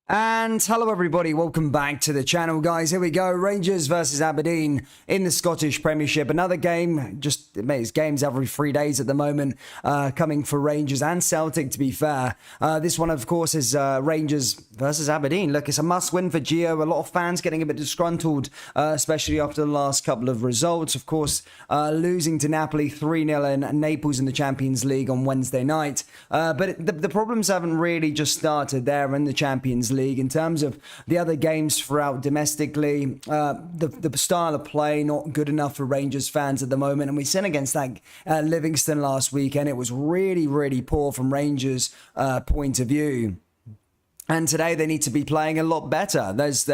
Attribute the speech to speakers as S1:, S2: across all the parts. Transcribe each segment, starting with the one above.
S1: And hello everybody, welcome back to the channel, guys. Here we go, Rangers versus Aberdeen in the Scottish Premiership. Another game, just it's games every 3 days at the moment, coming for Rangers and Celtic, to be fair. This one, of course, is Rangers versus Aberdeen. Look, it's a must-win for Gio. A lot of fans getting a bit disgruntled, especially after the last couple of results. Of course, losing to Napoli 3-0 and Naples in the Champions League on Wednesday night. But the problems haven't really just started there in the Champions League. In terms of the other games throughout domestically, the style of play not good enough for Rangers fans at the moment, and we seen against that Livingston last weekend. It was really poor from Rangers' point of view. And today they need to be playing a lot better. There's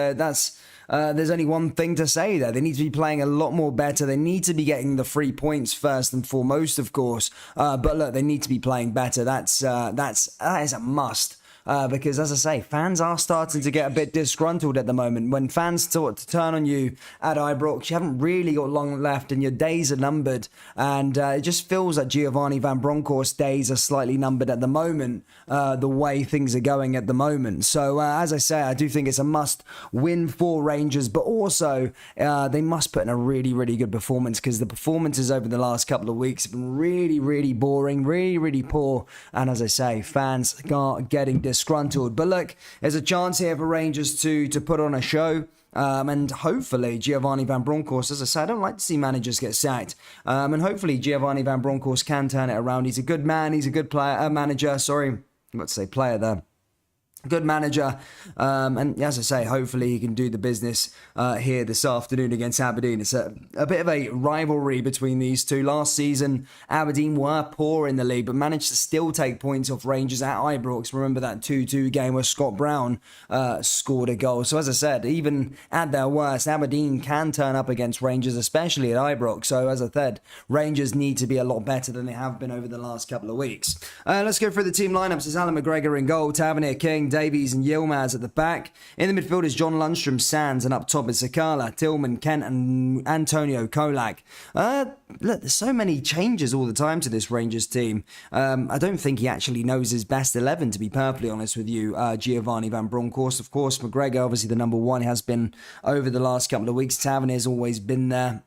S1: only one thing to say there. They need to be playing a lot more better. They need to be getting the 3 points first and foremost, of course. But look, they need to be playing better. That is a must. Because, as I say, fans are starting to get a bit disgruntled at the moment. When fans start to turn on you at Ibrox, you haven't really got long left and your days are numbered. And it just feels like Giovanni Van Bronckhorst's days are slightly numbered at the moment, the way things are going at the moment. So, as I say, I do think it's a must-win for Rangers, but also they must put in a really good performance, because the performances over the last couple of weeks have been really boring, really poor. And as I say, fans are getting disgruntled. But look, there's a chance here for Rangers to put on a show. And hopefully Giovanni Van Bronckhorst, as I said, I don't like to see managers get sacked. And hopefully Giovanni Van Bronckhorst can turn it around. He's a good man. He's a good manager. Sorry, I'm about to say player there. Good manager, and as I say, hopefully he can do the business here this afternoon against Aberdeen. It's a bit of a rivalry between these two. Last season, Aberdeen were poor in the league, but managed to still take points off Rangers at Ibrox. Remember that 2-2 game where Scott Brown scored a goal. So as I said, even at their worst, Aberdeen can turn up against Rangers, especially at Ibrox. So as I said, Rangers need to be a lot better than they have been over the last couple of weeks. Let's go through the team lineups. It's Alan McGregor in goal, Tavernier, King, Davies and Yilmaz at the back. In the midfield is John Lundstrom, Sands, and up top is Sakala, Tillman, Kent, and Antonio Kolak. Look, there's so many changes all the time to this Rangers team. I don't think he actually knows his best 11, to be perfectly honest with you, Giovanni Van Bronckhorst. Of course, McGregor, obviously the number one, has been over the last couple of weeks. Tavernier's always been there.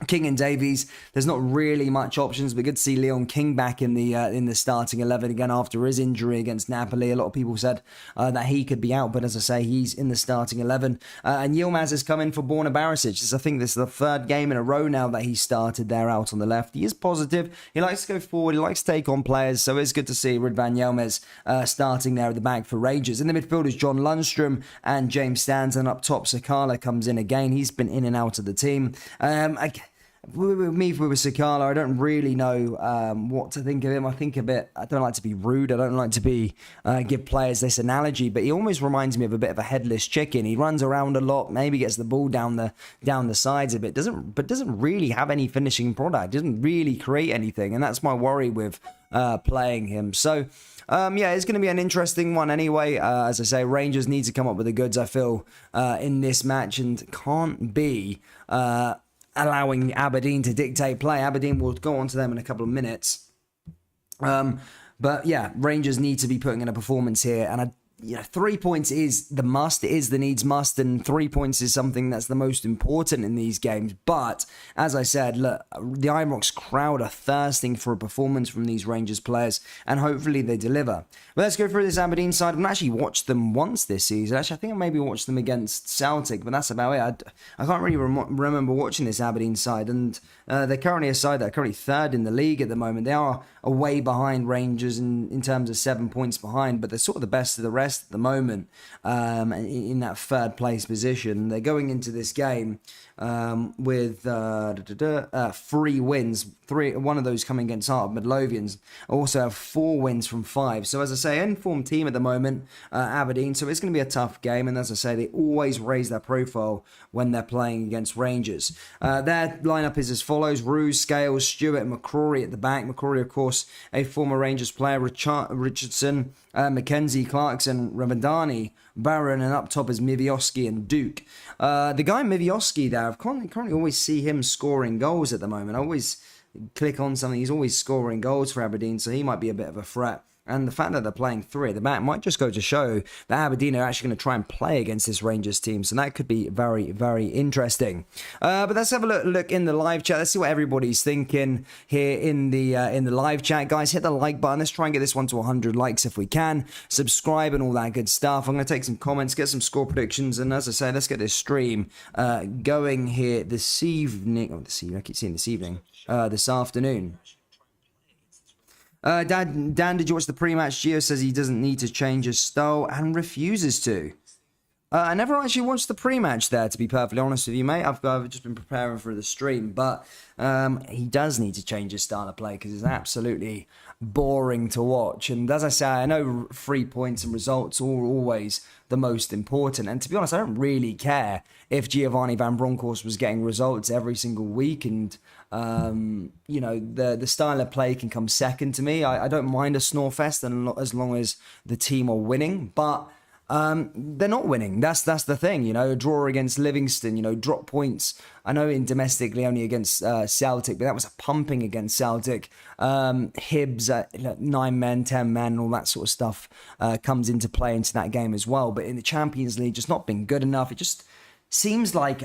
S1: King and Davies, there's not really much options, but good to see Leon King back in the starting 11 again after his injury against Napoli. A lot of people said that he could be out, but as I say, he's in the starting 11. And Yilmaz has come in for Borna Barisic. I think this is the third game in a row now that he started there out on the left. He is positive. He likes to go forward. He likes to take on players, so it's good to see Ridvan Yilmaz starting there at the back for Rangers. In the midfield is John Lundstrom and James Stands, and up top, Sakala comes in again. He's been in and out of the team. With Sakala, I don't really know what to think of him. I don't like to be rude. I don't like to give players this analogy, but he almost reminds me of a bit of a headless chicken. He runs around a lot, maybe gets the ball down the sides a bit, doesn't really have any finishing product, doesn't really create anything, and that's my worry with playing him. So yeah, it's going to be an interesting one anyway. As I say, Rangers need to come up with the goods, I feel, in this match, and can't be allowing Aberdeen to dictate play. Aberdeen will go on to them in a couple of minutes. But yeah, Rangers need to be putting in a performance here. And 3 points is the must. It is the needs must, and 3 points is something that's the most important in these games. But as I said, look, the Ibrox crowd are thirsting for a performance from these Rangers players, and hopefully they deliver. But let's go through this Aberdeen side. I've actually watched them once this season. Actually, I think I maybe watched them against Celtic, but that's about it. I can't really remember watching this Aberdeen side, and they're currently a side that are currently third in the league at the moment. They are way behind Rangers in terms of 7 points behind, but they're sort of the best of the rest at the moment, in that third place position. They're going into this game with 3 wins, one of those coming against Heart of Midlothians. Also have 4 wins from 5. So as I say, informed team at the moment, Aberdeen. So it's going to be a tough game, and as I say, they always raise their profile when they're playing against Rangers. Their lineup is as follows: Roos, Scales, Stewart, and McCrory at the back. McCrory, of course, a former Rangers player. Richardson, Mackenzie, Clarkson, Ramadani, Barron, and up top is Mivioski and Duke. The guy Mivioski there, I currently always see him scoring goals at the moment. I always click on something, he's always scoring goals for Aberdeen, so he might be a bit of a threat And the fact that they're playing 3 at the back might just go to show that Aberdeen are actually going to try and play against this Rangers team. So that could be very, very interesting. But let's have a look in the live chat. Let's see what everybody's thinking here in the live chat. Guys, hit the like button. Let's try and get this one to 100 likes if we can. Subscribe and all that good stuff. I'm going to take some comments, get some score predictions. And as I say, let's get this stream going here this evening. Oh, this evening. I keep saying this evening. This afternoon. Dan, did you watch the pre-match? Gio says he doesn't need to change his style and refuses to. I never actually watched the pre-match there, to be perfectly honest with you, mate. I've just been preparing for the stream, but he does need to change his style of play because it's absolutely boring to watch. And as I say, I know 3 points and results are always the most important. And to be honest, I don't really care if Giovanni Van Bronckhorst was getting results every single week. And, you know, the style of play can come second to me. I don't mind a snore fest as long as the team are winning. But they're not winning. That's the thing, you know. A draw against Livingston, you know, drop points. I know in domestically only against Celtic, but that was a pumping against Celtic. Hibs at 9 men, 10 men, all that sort of stuff comes into play into that game as well. But in the Champions League, just not been good enough. It just seems like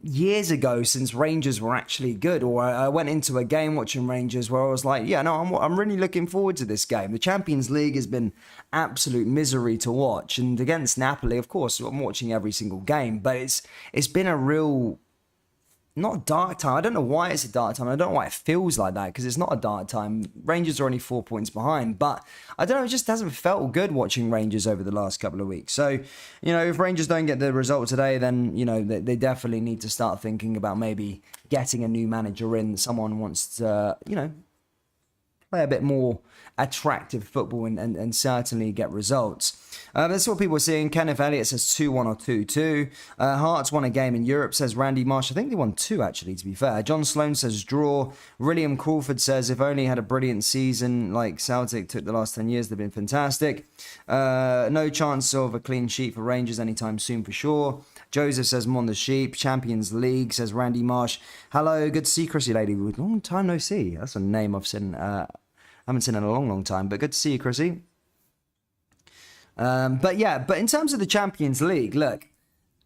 S1: years ago since Rangers were actually good, or I went into a game watching Rangers where I was like, yeah, no, I'm really looking forward to this game. The Champions League has been absolute misery to watch, and against Napoli, of course, I'm watching every single game, but it's been a real, not dark time. I don't know why it's a dark time. I don't know why it feels like that, because it's not a dark time. Rangers are only 4 points behind, but I don't know, it just hasn't felt good watching Rangers over the last couple of weeks. So, you know, if Rangers don't get the result today, then, you know, they definitely need to start thinking about maybe getting a new manager in. Someone wants to, you know, play a bit more attractive football and certainly get results. That's what people are seeing. Kenneth Elliott says 2-1 or 2-2. Hearts won a game in Europe, says Randy Marsh. I think they won 2, actually, to be fair. John Sloan says draw. William Crawford says if only had a brilliant season like Celtic took the last 10 years, they've been fantastic. No chance of a clean sheet for Rangers anytime soon for sure. Joseph says Mon the Sheep. Champions League, says Randy Marsh. Hello, good to see Chrissy Lady. Long time no see. That's a name I've seen. Haven't seen in a long time, but good to see you, Chrissy. But in terms of the Champions League, look,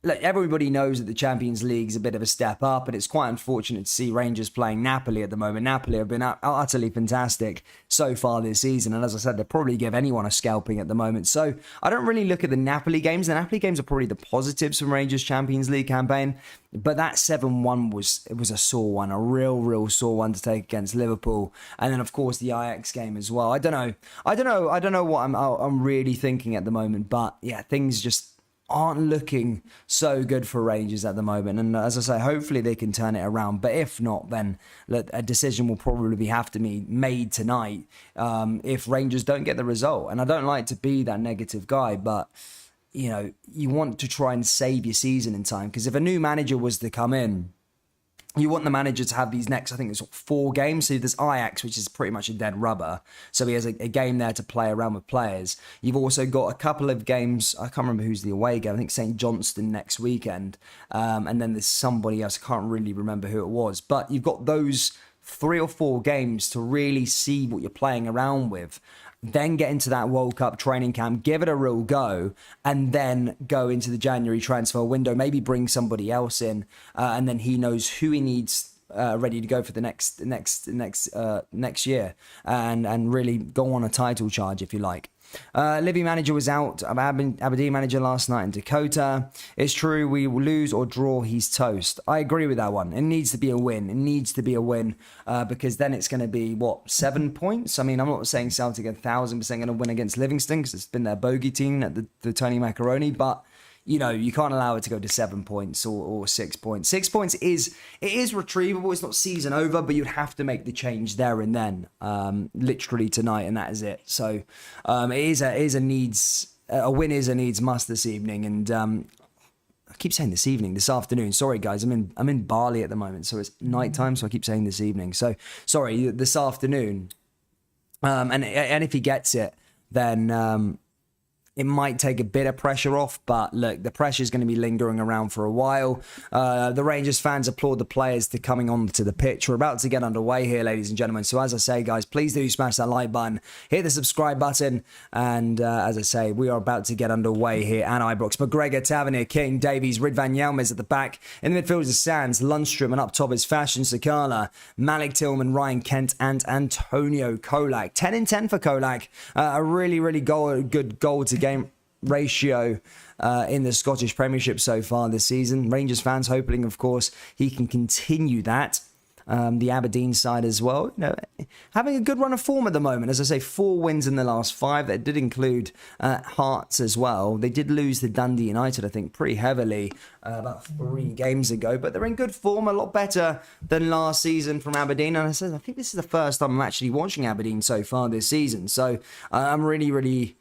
S1: everybody knows that the Champions League is a bit of a step up, and it's quite unfortunate to see Rangers playing Napoli at the moment. Napoli have been utterly fantastic so far this season, and as I said, they'll probably give anyone a scalping at the moment. So I don't really look at the Napoli games. The Napoli games are probably the positives from Rangers' Champions League campaign, but that 7-1 was a sore one, a real sore one to take against Liverpool, and then of course the Ajax game as well. I don't know what I'm really thinking at the moment, but yeah, things just aren't looking so good for Rangers at the moment. And as I say, hopefully they can turn it around. But if not, then a decision will probably have to be made tonight if Rangers don't get the result. And I don't like to be that negative guy, but you know, you want to try and save your season in time. Because if a new manager was to come in, you want the manager to have these next, I think it's 4 games. So there's Ajax, which is pretty much a dead rubber. So he has a game there to play around with players. You've also got a couple of games. I can't remember who's the away game. I think St. Johnstone next weekend. And then there's somebody else. I can't really remember who it was. But you've got those 3 or 4 games to really see what you're playing around with. Then get into that World Cup training camp, give it a real go, and then go into the January transfer window. Maybe bring somebody else in, and then he knows who he needs ready to go for the next year, and really go on a title charge if you like. Livy manager was out. Aberdeen manager last night in Dakota. It's true, we will lose or draw, he's toast. I agree with that one. It needs to be a win. It needs to be a win because then it's going to be, 7 points? I mean, I'm not saying Celtic 1,000% going to win against Livingston because it's been their bogey team at the Tony Macaroni, but you know, you can't allow it to go to 7 points or 6 points. 6 points is retrievable. It's not season over, but you'd have to make the change there and then, literally tonight, and that is it. So a win is a needs must this evening. And I keep saying this afternoon. Sorry guys, I'm in Bali at the moment, so it's nighttime. So I keep saying this evening. So sorry, this afternoon. And if he gets it, then it might take a bit of pressure off, but look, the pressure is going to be lingering around for a while. The Rangers fans applaud the players to coming onto the pitch. We're about to get underway here, ladies and gentlemen. So as I say, guys, please do smash that like button, hit the subscribe button, and as I say, we are about to get underway here at Ibrox. McGregor, Tavernier, King, Davies, Ridvan Yilmaz at the back. In the midfield is Sands, Lundstrom, and up top is Fashion Sakala, Malik Tillman, Ryan Kent, and Antonio Kolak. 10 in 10 for Kolak. A really, really good goal to game ratio in the Scottish Premiership so far this season. Rangers fans hoping, of course, he can continue that. The Aberdeen side as well, having a good run of form at the moment. As I say, 4 wins in the last 5. That did include Hearts as well. They did lose to Dundee United, I think, pretty heavily about 3 games ago. But they're in good form, a lot better than last season from Aberdeen. And I think this is the first time I'm actually watching Aberdeen so far this season. So I'm really, really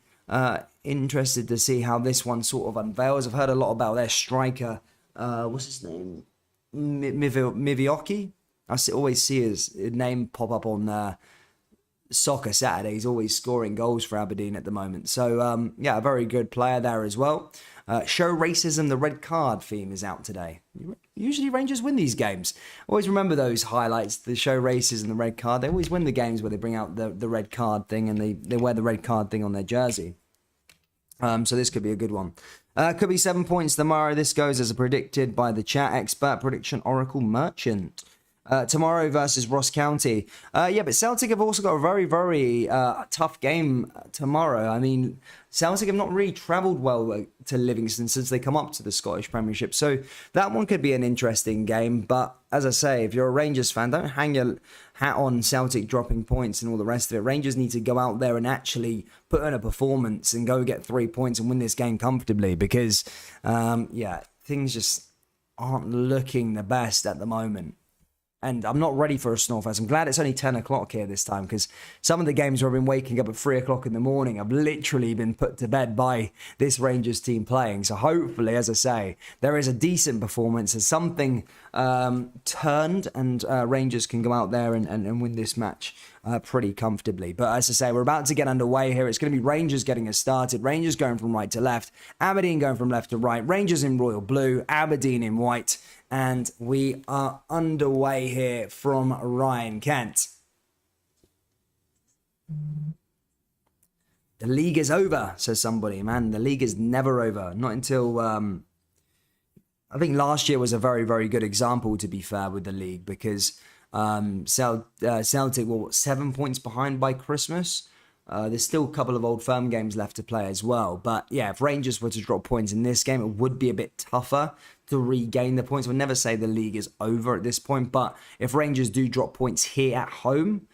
S1: interested to see how this one sort of unveils. I've heard a lot about their striker. What's his name? Mivioki. I always see his name pop up on Soccer Saturday. He's always scoring goals for Aberdeen at the moment. So, yeah, a very good player there as well. Show racism, the red card theme is out today. Usually Rangers win these games. Always remember those highlights, the show racism, the red card. They always win the games where they bring out the red card thing and they wear the red card thing on their jersey. So this could be a good one. Could be 7 points tomorrow. This goes as predicted by the chat expert prediction Oracle Merchant. Tomorrow versus Ross County. Yeah, but Celtic have also got a very, very tough game tomorrow. I mean, Celtic have not really travelled well to Livingston since they come up to the Scottish Premiership. So that one could be an interesting game. But as I say, if you're a Rangers fan, don't hang your hat on Celtic dropping points and all the rest of it. Rangers need to go out there and actually put in a performance and go get 3 points and win this game comfortably because, yeah, things just aren't looking the best at the moment. And I'm not ready for a Snorfest. I'm glad it's only 10 o'clock here this time because some of the games where I've been waking up at 3 o'clock in the morning, I've literally been put to bed by this Rangers team playing. So hopefully, as I say, there is a decent performance as something turned and Rangers can go out there and win this match pretty comfortably. But as I say, we're about to get underway here. It's going to be Rangers getting us started. Rangers going from right to left. Aberdeen going from left to right. Rangers in royal blue. Aberdeen in white. And we are underway here from Ryan Kent. The league is over, says somebody. Man, the league is never over. Not until... I think last year was a very, very good example, to be fair, with the league. Because Celtic were 7 points behind by Christmas. There's still a couple of old firm games left to play as well. But yeah, if Rangers were to drop points in this game, it would be a bit tougher to regain the points. We'll never say the league is over at this point. But if Rangers do drop points here at home,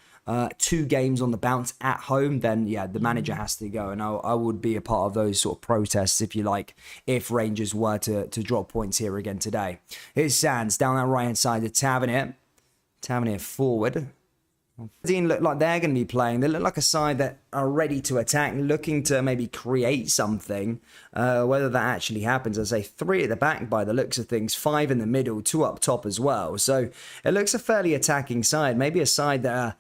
S1: 2 games on the bounce at home, then yeah, the manager has to go. And I would be a part of those sort of protests, if you like, if Rangers were to drop points here again today. Here's Sands down that right-hand side to Tavernier. Tavernier forward. Aberdeen look like they're going to be playing. They look like a side that are ready to attack, looking to maybe create something. Whether that actually happens, I say 3 at the back by the looks of things, 5 in the middle, 2 up top as well. So it looks a fairly attacking side, maybe a side that are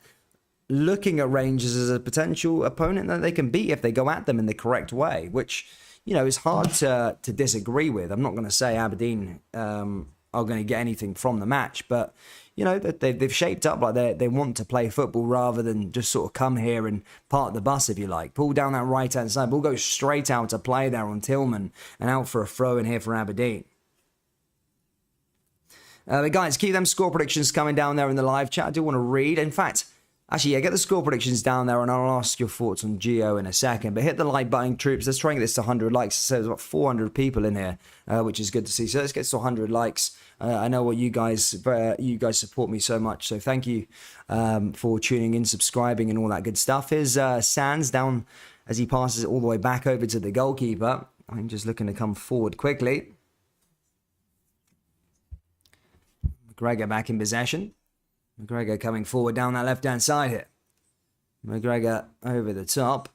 S1: looking at Rangers as a potential opponent that they can beat if they go at them in the correct way, which, you know, is hard to disagree with. I'm not going to say Aberdeen are going to get anything from the match, but you know, they've shaped up like they want to play football rather than just sort of come here and park the bus, if you like. Pull down that right-hand side. Ball goes straight out to play there on Tillman and out for a throw in here for Aberdeen. But guys, keep them score predictions coming down there in the live chat. I do want to read. In fact, actually, yeah, get the score predictions down there and I'll ask your thoughts on Gio in a second. But hit the like button, troops. Let's try and get this to 100 likes. So there's about 400 people in here, which is good to see. So let's get to 100 likes. I know what you guys support me so much. So thank you for tuning in, subscribing and all that good stuff. Here's Sands down as he passes it all the way back over to the goalkeeper. I'm just looking to come forward quickly. McGregor back in possession. McGregor coming forward down that left-hand side here. McGregor over the top.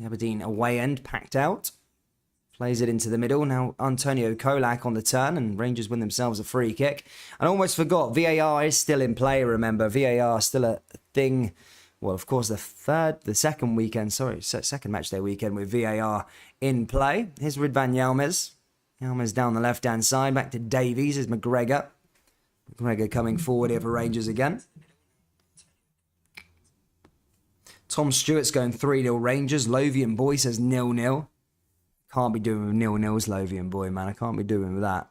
S1: Aberdeen away end packed out. Plays it into the middle. Now Antonio Kolak on the turn and Rangers win themselves a free kick. I almost forgot, VAR is still in play, remember. VAR is still a thing well, of course, the second weekend, second match day weekend with VAR in play. Here's Ridvan Yilmaz. Yilmaz down the left-hand side. Back to Davies is McGregor. McGregor coming forward here for Rangers again. Tom Stewart's going 3-0 Rangers. Lothian Boy says 0-0. Can't be doing with 0-0s, Lothian Boy, man. I can't be doing with that.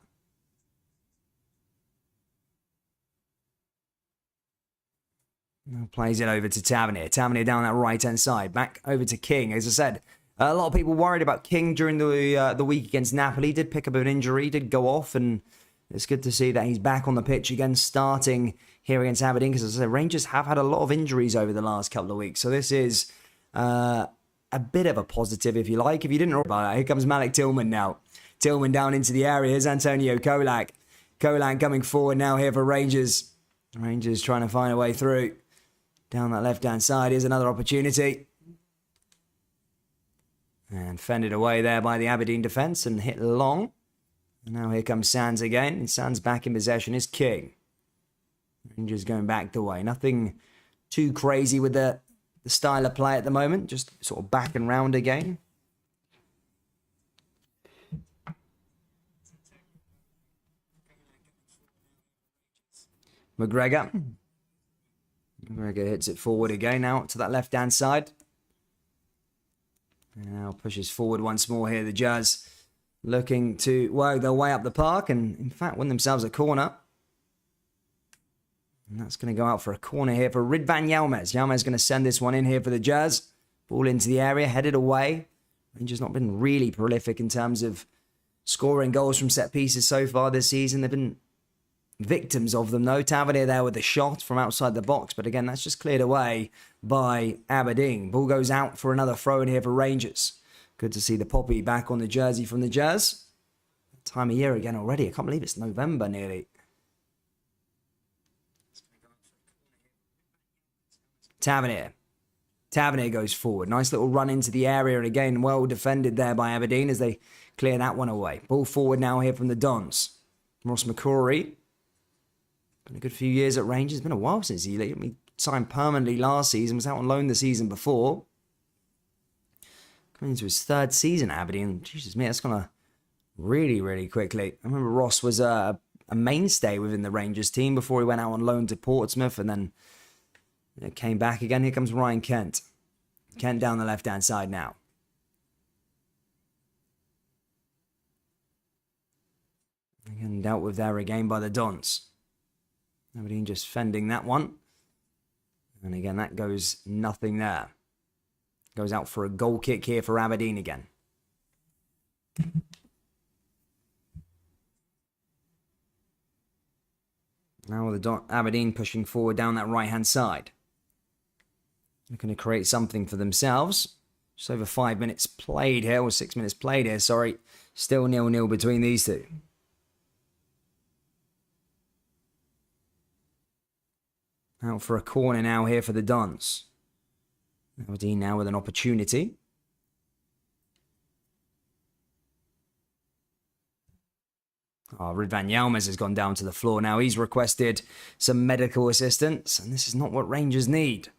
S1: Now plays it over to Tavernier. Tavernier down that right-hand side. Back over to King. As I said, a lot of people worried about King during the week against Napoli. Did pick up an injury, did go off, and it's good to see that he's back on the pitch again, starting here against Aberdeen. Because as I said, Rangers have had a lot of injuries over the last couple of weeks. So this is a bit of a positive, if you like. If you didn't know about it, here comes Malik Tillman now. Tillman down into the area. Here's Antonio Kolak. Kolak coming forward now here for Rangers. Rangers trying to find a way through. Down that left-hand side, here's another opportunity. And fended away there by the Aberdeen defence and hit long. And now here comes Sands again. And Sands back in possession is King. Rangers going back the way. Nothing too crazy with the style of play at the moment. Just sort of back and round again. McGregor. McGregor hits it forward again now to that left-hand side. And now pushes forward once more here. The Jazz looking to work their way up the park and, in fact, win themselves a corner. And that's going to go out for a corner here for Ridvan Yilmaz. Yilmaz going to send this one in here for the Jazz. Ball into the area, headed away. Rangers not been really prolific in terms of scoring goals from set pieces so far this season. They've been victims of them, though. Tavernier there with a shot from outside the box. But again, that's just cleared away by Aberdeen. Ball goes out for another throw in here for Rangers. Good to see the poppy back on the jersey from the Jazz. Time of year again already. I can't believe it's November nearly. Tavernier. Tavernier goes forward. Nice little run into the area. And again, well defended there by Aberdeen as they clear that one away. Ball forward now here from the Dons. Ross McCrory. Been a good few years at Rangers. It's been a while since he signed permanently last season. Was out on loan the season before. Coming into his third season at Aberdeen. Jesus me, that's gone really, really quickly. I remember Ross was a mainstay within the Rangers team before he went out on loan to Portsmouth and then came back again. Here comes Ryan Kent. Kent down the left-hand side now. Again, dealt with there again by the Dons. Aberdeen just fending that one. And again, that goes nothing there. Goes out for a goal kick here for Aberdeen again. Now the Aberdeen pushing forward down that right-hand side. Looking to create something for themselves. Just over 5 minutes played here, or 6 minutes played here, sorry. Still 0-0 between these two. Out for a corner now here for the Dons. Aberdeen now with an opportunity. Ridvan Yilmaz has gone down to the floor now. He's requested some medical assistance, and this is not what Rangers need.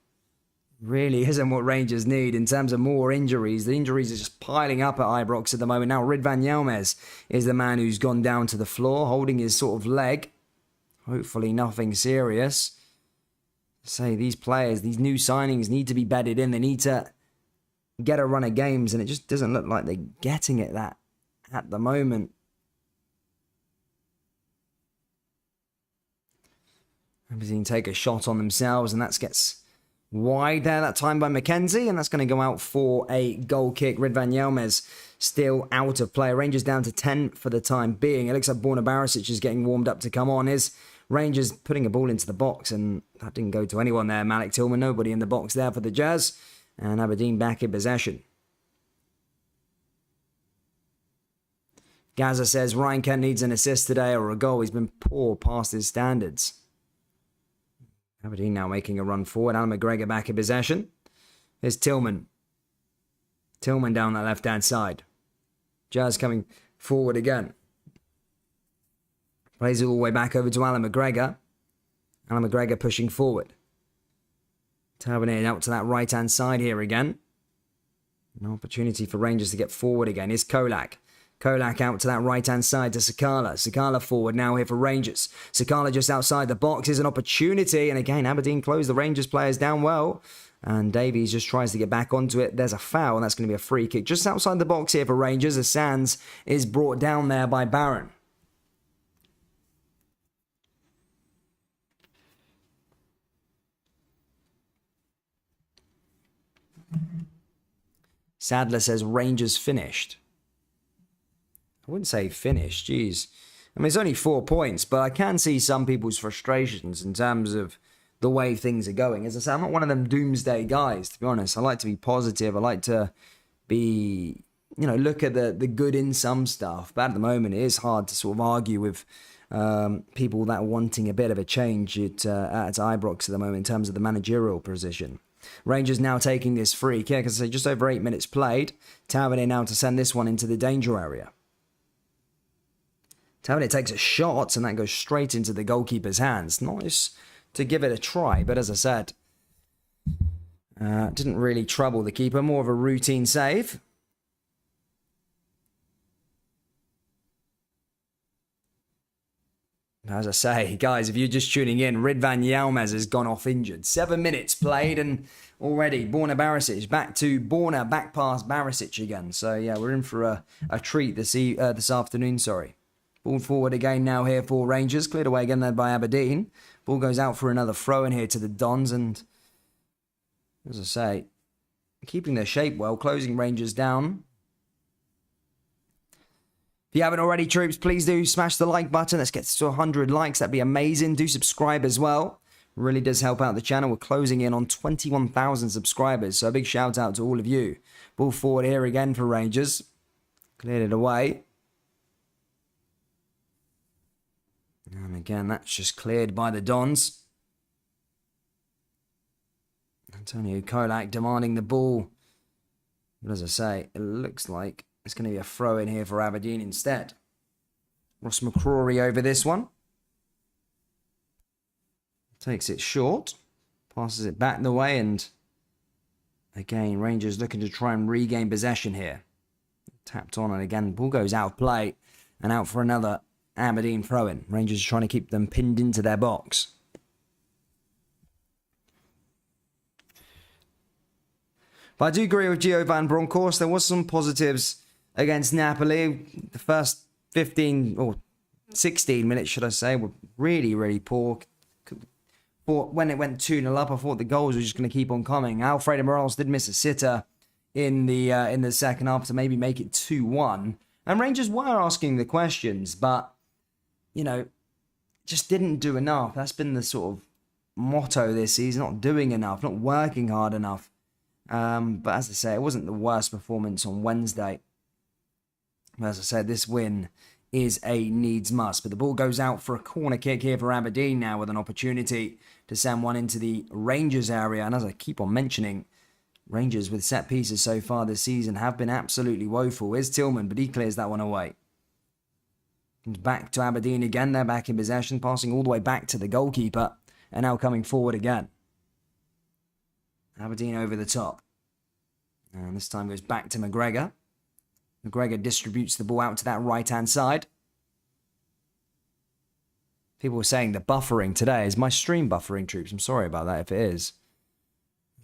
S1: Really isn't what Rangers need in terms of more injuries. The injuries are just piling up at Ibrox at the moment. Now Ridvan Yilmaz is the man who's gone down to the floor, holding his sort of leg. Hopefully nothing serious. Say these players, these new signings need to be bedded in. They need to get a run of games, and it just doesn't look like they're getting it that at the moment. Aberdeen take a shot on themselves, and that gets wide there that time by McKenzie, and that's going to go out for a goal kick. Ridvan Yilmaz still out of play. Rangers down to 10 for the time being. It looks like Borna Barisic is getting warmed up to come on. Is Rangers putting a ball into the box, and that didn't go to anyone there. Malik Tillman, nobody in the box there for the Jazz, and Aberdeen back in possession. Gaza says Ryan Kent needs an assist today or a goal. He's been poor past his standards. Aberdeen now making a run forward. Alan McGregor back in possession. Here's Tillman. Tillman down that left-hand side. Jazz coming forward again. Plays it all the way back over to Alan McGregor. Alan McGregor pushing forward. Tavernier out to that right-hand side here again. An opportunity for Rangers to get forward again. Here's Kolak. Kolak out to that right-hand side to Sakala. Sakala forward now here for Rangers. Sakala just outside the box is an opportunity. And again, Aberdeen closed the Rangers players down well. And Davies just tries to get back onto it. There's a foul, and that's going to be a free kick just outside the box here for Rangers as Sands is brought down there by Barron. Sadler says Rangers finished. I wouldn't say finished, geez. I mean, it's only 4 points, but I can see some people's frustrations in terms of the way things are going. As I say, I'm not one of them doomsday guys, to be honest. I like to be positive. I like to be, look at the good in some stuff. But at the moment, it is hard to sort of argue with people that are wanting a bit of a change at Ibrox at the moment in terms of the managerial position. Rangers now taking this free kick. As I say, just over 8 minutes played. Tavernier now to send this one into the danger area. Tavernier takes a shot, and that goes straight into the goalkeeper's hands. Nice to give it a try, but as I said, didn't really trouble the keeper. More of a routine save. As I say, guys, if you're just tuning in, Ridvan Yilmaz has gone off injured. 7 minutes played, and already Borna Barisic back to Borna, back past Barisic again. So yeah, we're in for a treat this afternoon. Sorry. Ball forward again now here for Rangers. Cleared away again there by Aberdeen. Ball goes out for another throw in here to the Dons, and as I say, keeping their shape well, closing Rangers down. If you haven't already, troops, please do smash the like button. Let's get to 100 likes. That'd be amazing. Do subscribe as well. Really does help out the channel. We're closing in on 21,000 subscribers, so a big shout out to all of you. Ball forward here again for Rangers. Cleared it away. And again, that's just cleared by the Dons. Antonio Kolak demanding the ball. But as I say, it looks like it's going to be a throw in here for Aberdeen instead. Ross McCrory over this one. Takes it short. Passes it back the way, and again, Rangers looking to try and regain possession here. Tapped on, and again, ball goes out of play and out for another Aberdeen throw-in. Rangers trying to keep them pinned into their box. But I do agree with Gio Van Bronckhorst. There was some positives against Napoli. The first 15 or 16 minutes, should I say, were really, really poor. When it went 2-0 up, I thought the goals were just going to keep on coming. Alfredo Morales did miss a sitter in the second half to maybe make it 2-1. And Rangers were asking the questions, but just didn't do enough. That's been the sort of motto this season, not doing enough, not working hard enough. But as I say, it wasn't the worst performance on Wednesday. As I said, this win is a needs must. But the ball goes out for a corner kick here for Aberdeen now with an opportunity to send one into the Rangers area. And as I keep on mentioning, Rangers with set pieces so far this season have been absolutely woeful. Here's Tillman, but he clears that one away. Back to Aberdeen again. They're back in possession, passing all the way back to the goalkeeper, and now coming forward again. Aberdeen over the top. And this time goes back to McGregor. McGregor distributes the ball out to that right-hand side. People were saying the buffering today. Is my stream buffering, troops? I'm sorry about that if it is.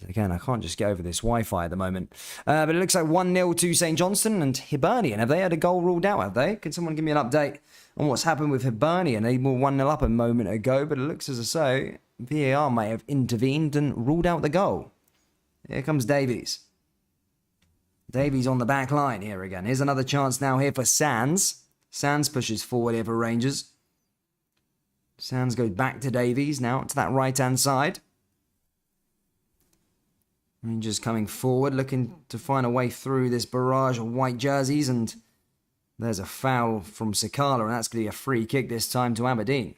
S1: Again, I can't just get over this Wi-Fi at the moment. But it looks like 1-0 to St Johnstone and Hibernian. Have they had a goal ruled out, have they? Can someone give me an update on what's happened with Hibernian? They were 1-0 up a moment ago, but it looks as I say, VAR might have intervened and ruled out the goal. Here comes Davies. Davies on the back line here again. Here's another chance now here for Sands. Sands pushes forward here for Rangers. Sands goes back to Davies now to that right-hand side. Rangers coming forward, looking to find a way through this barrage of white jerseys, and there's a foul from Sakala, and that's going to be a free kick this time to Aberdeen.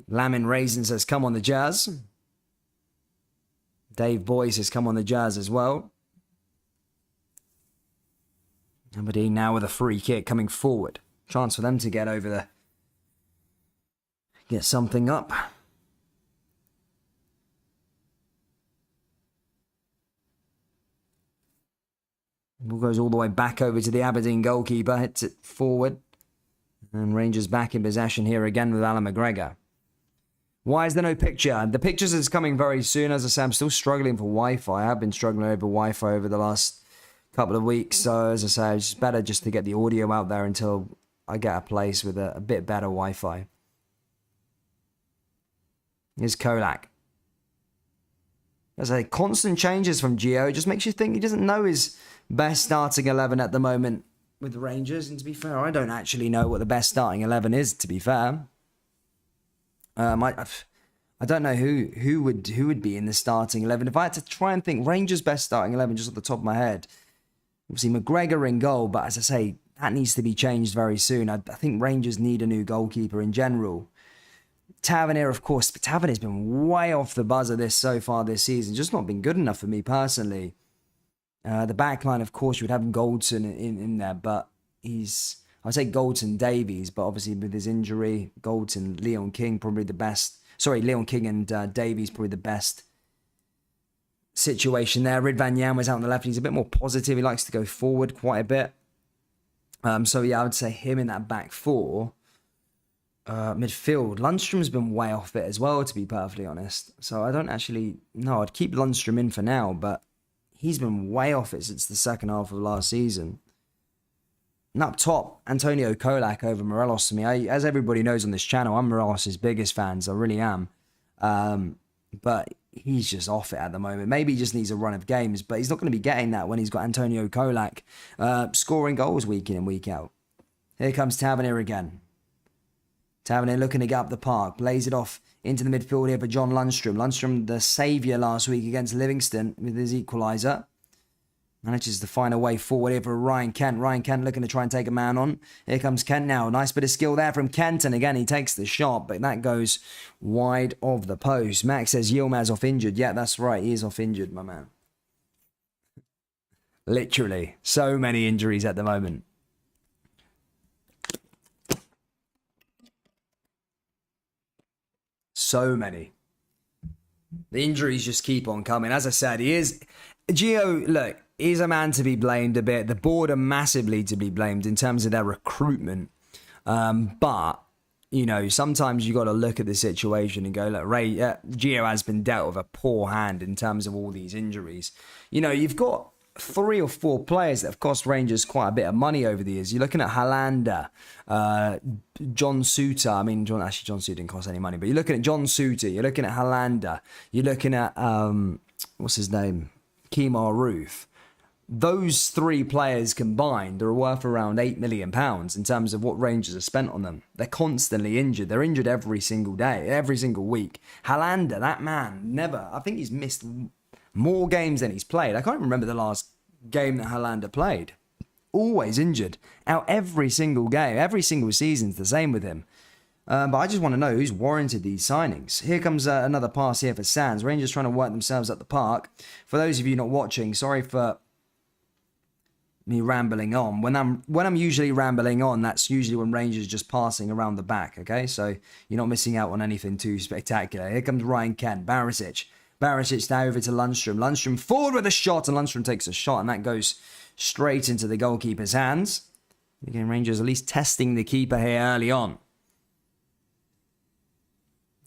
S1: Lamin Raisins has come on the Jazz. Dave Boyce has come on the Jazz as well. Aberdeen now with a free kick coming forward. Chance for them to get over get something up. Ball goes all the way back over to the Aberdeen goalkeeper, hits it forward. And Rangers back in possession here again with Alan McGregor. Why is there no picture? The pictures is coming very soon. As I say, I'm still struggling for Wi-Fi. I have been struggling over Wi-Fi over the last couple of weeks. So as I say, it's better just to get the audio out there until I get a place with a bit better Wi-Fi. Here's Kolak. As I say, constant changes from Gio. It just makes you think he doesn't know his best starting 11 at the moment with the Rangers. And to be fair, I don't actually know what the best starting 11 is, to be fair. I don't know who would be in the starting 11. If I had to try and think Rangers' best starting 11 just off the top of my head, obviously McGregor in goal, but as I say, that needs to be changed very soon. I think Rangers need a new goalkeeper in general. Tavernier, of course, but Tavernier's been way off the buzzer so far this season. Just not been good enough for me personally. The back line, of course, you would have Goldson in there, but I'd say Goldson Davies, but obviously with his injury, Goldson, Leon King probably the best. Sorry, Leon King and Davies probably the best situation there. Ridvan Yan was out on the left. He's a bit more positive. He likes to go forward quite a bit. So yeah, I would say him in that back four. Midfield, Lundstrom's been way off it as well, to be perfectly honest. So I don't actually know. I'd keep Lundstrom in for now, but he's been way off it since the second half of last season. And up top, Antonio Kolak over Morelos to me. As everybody knows on this channel, I'm Morelos' biggest fans. I really am. But he's just off it at the moment. Maybe he just needs a run of games, but he's not going to be getting that when he's got Antonio Kolak scoring goals week in and week out. Here comes Tavernier again. Tavernier looking to get up the park. Plays it off into the midfield here for John Lundstrom. Lundstrom, the saviour last week against Livingston with his equaliser. Manages to find a way forward here for Ryan Kent. Ryan Kent looking to try and take a man on. Here comes Kent now. Nice bit of skill there from Kent. And again, he takes the shot, but that goes wide of the post. Max says Yilmaz off injured. Yeah, that's right. He is off injured, my man. Literally. So many injuries at the moment. So many. The injuries just keep on coming. As I said, Gio, look, he's a man to be blamed a bit. The board are massively to be blamed in terms of their recruitment. But, you know, sometimes you got to look at the situation and go, look, Gio has been dealt with a poor hand in terms of all these injuries. You know, you've got 3 or 4 players that have cost Rangers quite a bit of money over the years. You're looking at Hollander, John Suter. I mean, John Suter didn't cost any money, but you're looking at John Suter. You're looking at Hollander. You're looking at, what's his name? Kemar Roof. Those 3 players combined are worth around £8 million in terms of what Rangers have spent on them. They're constantly injured. They're injured every single day, every single week. Hollander, that man, never. I think he's missed more games than he's played. I can't remember the last game that Hollander played. Always injured. Out every single game. Every single season's the same with him. But I just want to know who's warranted these signings. Here comes another pass here for Sands. Rangers trying to work themselves up the park. For those of you not watching, sorry for me rambling on. When I'm usually rambling on, that's usually when Rangers just passing around the back, okay? So you're not missing out on anything too spectacular. Here comes Ryan Kent. Barisic now over to Lundstrom. Lundstrom forward with a shot, and Lundstrom takes a shot, and that goes straight into the goalkeeper's hands. Again, Rangers at least testing the keeper here early on.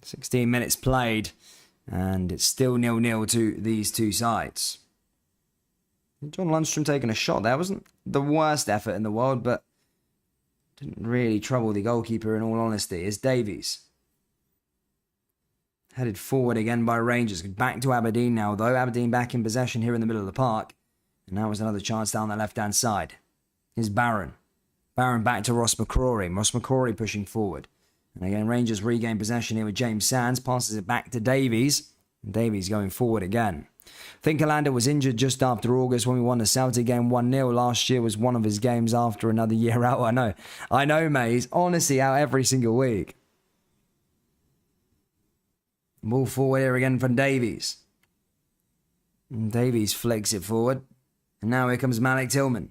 S1: 16 minutes played, and it's still 0-0 to these two sides. John Lundstrom taking a shot there. Wasn't the worst effort in the world, but didn't really trouble the goalkeeper in all honesty. It's Davies. Headed forward again by Rangers. Back to Aberdeen now, though. Aberdeen back in possession here in the middle of the park. And now was another chance down the left-hand side. Here's Barron. Barron back to Ross McCrory. Ross McCrory pushing forward. And again, Rangers regain possession here with James Sands. Passes it back to Davies. And Davies going forward again. I think Hollander was injured just after August when we won the Celtic game 1-0. Last year was one of his games after another year out. I know, mate. He's honestly out every single week. Ball forward here again from Davies. And Davies flicks it forward. And now here comes Malik Tillman.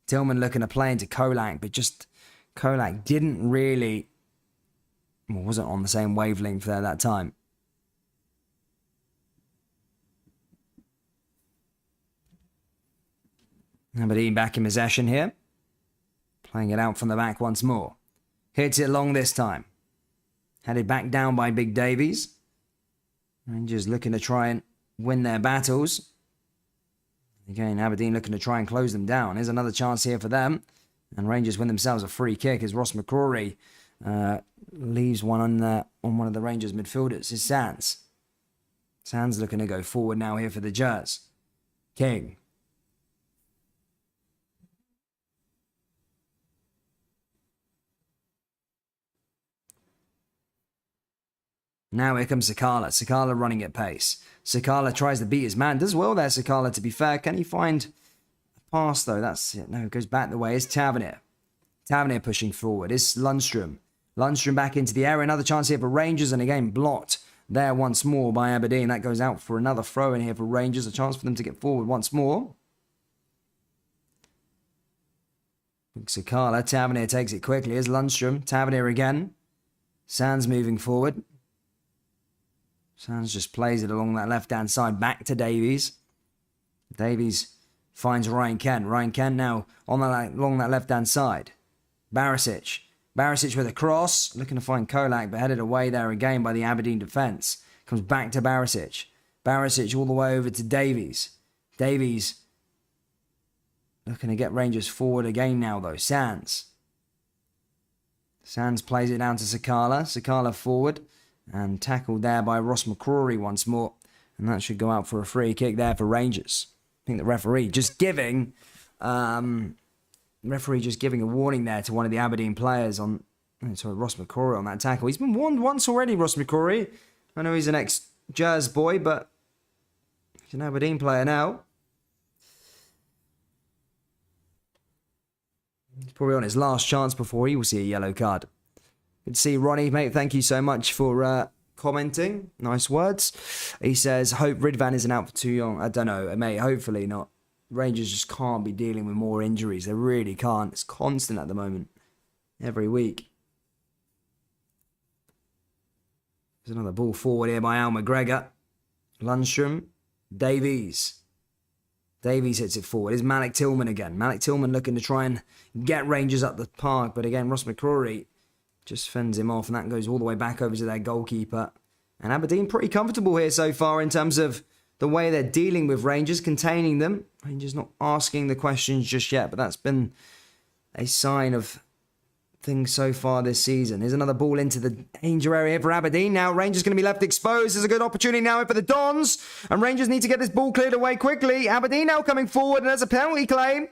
S1: Tillman looking to play into Kolak, but just Kolak didn't really Well, wasn't on the same wavelength there that time. Aberdeen back in possession here. Playing it out from the back once more. Hits it long this time. Headed back down by Big Davies. Rangers looking to try and win their battles. Again, Aberdeen looking to try and close them down. Here's another chance here for them. And Rangers win themselves a free kick as Ross McCrory leaves one on one of the Rangers midfielders. It's Sands. Sands looking to go forward now here for the Jers. King. Now here comes Sakala. Sakala running at pace. Sakala tries to beat his man. Does well there, Sakala, to be fair. Can he find a pass, though? That's it. No, it goes back the way. It's Tavernier. Tavernier pushing forward. It's Lundstrom. Lundstrom back into the area. Another chance here for Rangers. And again, blocked there once more by Aberdeen. That goes out for another throw in here for Rangers. A chance for them to get forward once more. Sakala. Tavernier takes it quickly. Here's Lundstrom. Tavernier again. Sands moving forward. Sands just plays it along that left-hand side back to Davies. Davies finds Ryan Kent. Ryan Kent now along that left-hand side. Barisic. Barisic with a cross. Looking to find Kolak, but headed away there again by the Aberdeen defence. Comes back to Barisic. Barisic all the way over to Davies. Davies looking to get Rangers forward again now, though. Sands. Sands plays it down to Sakala. Sakala forward. And tackled there by Ross McCrory once more. And that should go out for a free kick there for Rangers. I think the referee just giving a warning there to one of the Aberdeen players on... Sorry, Ross McCrory on that tackle. He's been warned once already, Ross McCrory. I know he's an ex-Jers boy, but he's an Aberdeen player now. He's probably on his last chance before he will see a yellow card. Good to see Ronnie, mate. Thank you so much for commenting. Nice words. He says, hope Ridvan isn't out for too long. I don't know, mate. Hopefully not. Rangers just can't be dealing with more injuries. They really can't. It's constant at the moment. Every week. There's another ball forward here by Al McGregor. Lundstrom. Davies. Davies hits it forward. Here's Malik Tillman again. Malik Tillman looking to try and get Rangers up the park. But again, Ross McCrory just fends him off, and that goes all the way back over to their goalkeeper. And Aberdeen pretty comfortable here so far in terms of the way they're dealing with Rangers, containing them. Rangers not asking the questions just yet, but that's been a sign of things so far this season. Here's another ball into the danger area for Aberdeen. Now Rangers going to be left exposed. There's a good opportunity now for the Dons, and Rangers need to get this ball cleared away quickly. Aberdeen now coming forward, and there's a penalty claim.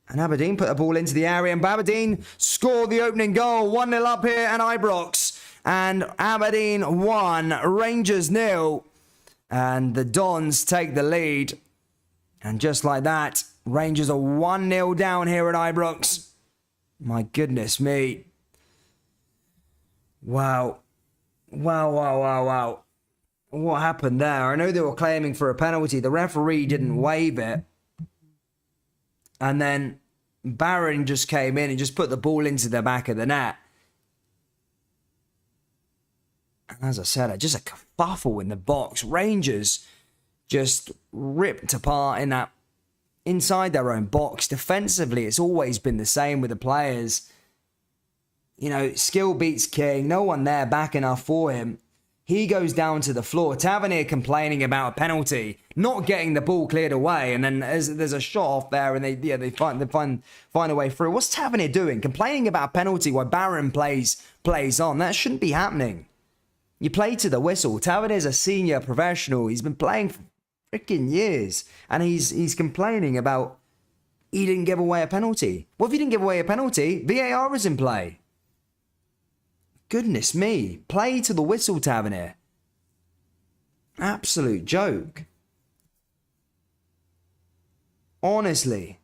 S1: And Aberdeen put a ball into the area, and Aberdeen scored the opening goal. 1-0 up here at Ibrox. And Aberdeen 1, Rangers 0. And the Dons take the lead. And just like that, Rangers are 1-0 down here at Ibrox. My goodness me. Wow. Wow. What happened there? I know they were claiming for a penalty. The referee didn't waive it. And then Barron just came in and just put the ball into the back of the net. And as I said, just a kerfuffle in the box. Rangers just ripped apart in that inside their own box. Defensively, it's always been the same with the players. You know, skill beats king. No one there backing up for him. He goes down to the floor. Tavernier complaining about a penalty, not getting the ball cleared away, and then there's a shot off there, and they find a way through. What's Tavernier doing? Complaining about a penalty while Barron plays on. That shouldn't be happening. You play to the whistle. Tavernier's a senior professional. He's been playing for freaking years, and he's complaining about he didn't give away a penalty. Well, if he didn't give away a penalty, VAR is in play. Goodness me. Play to the whistle, Tavernier. Absolute joke. Honestly.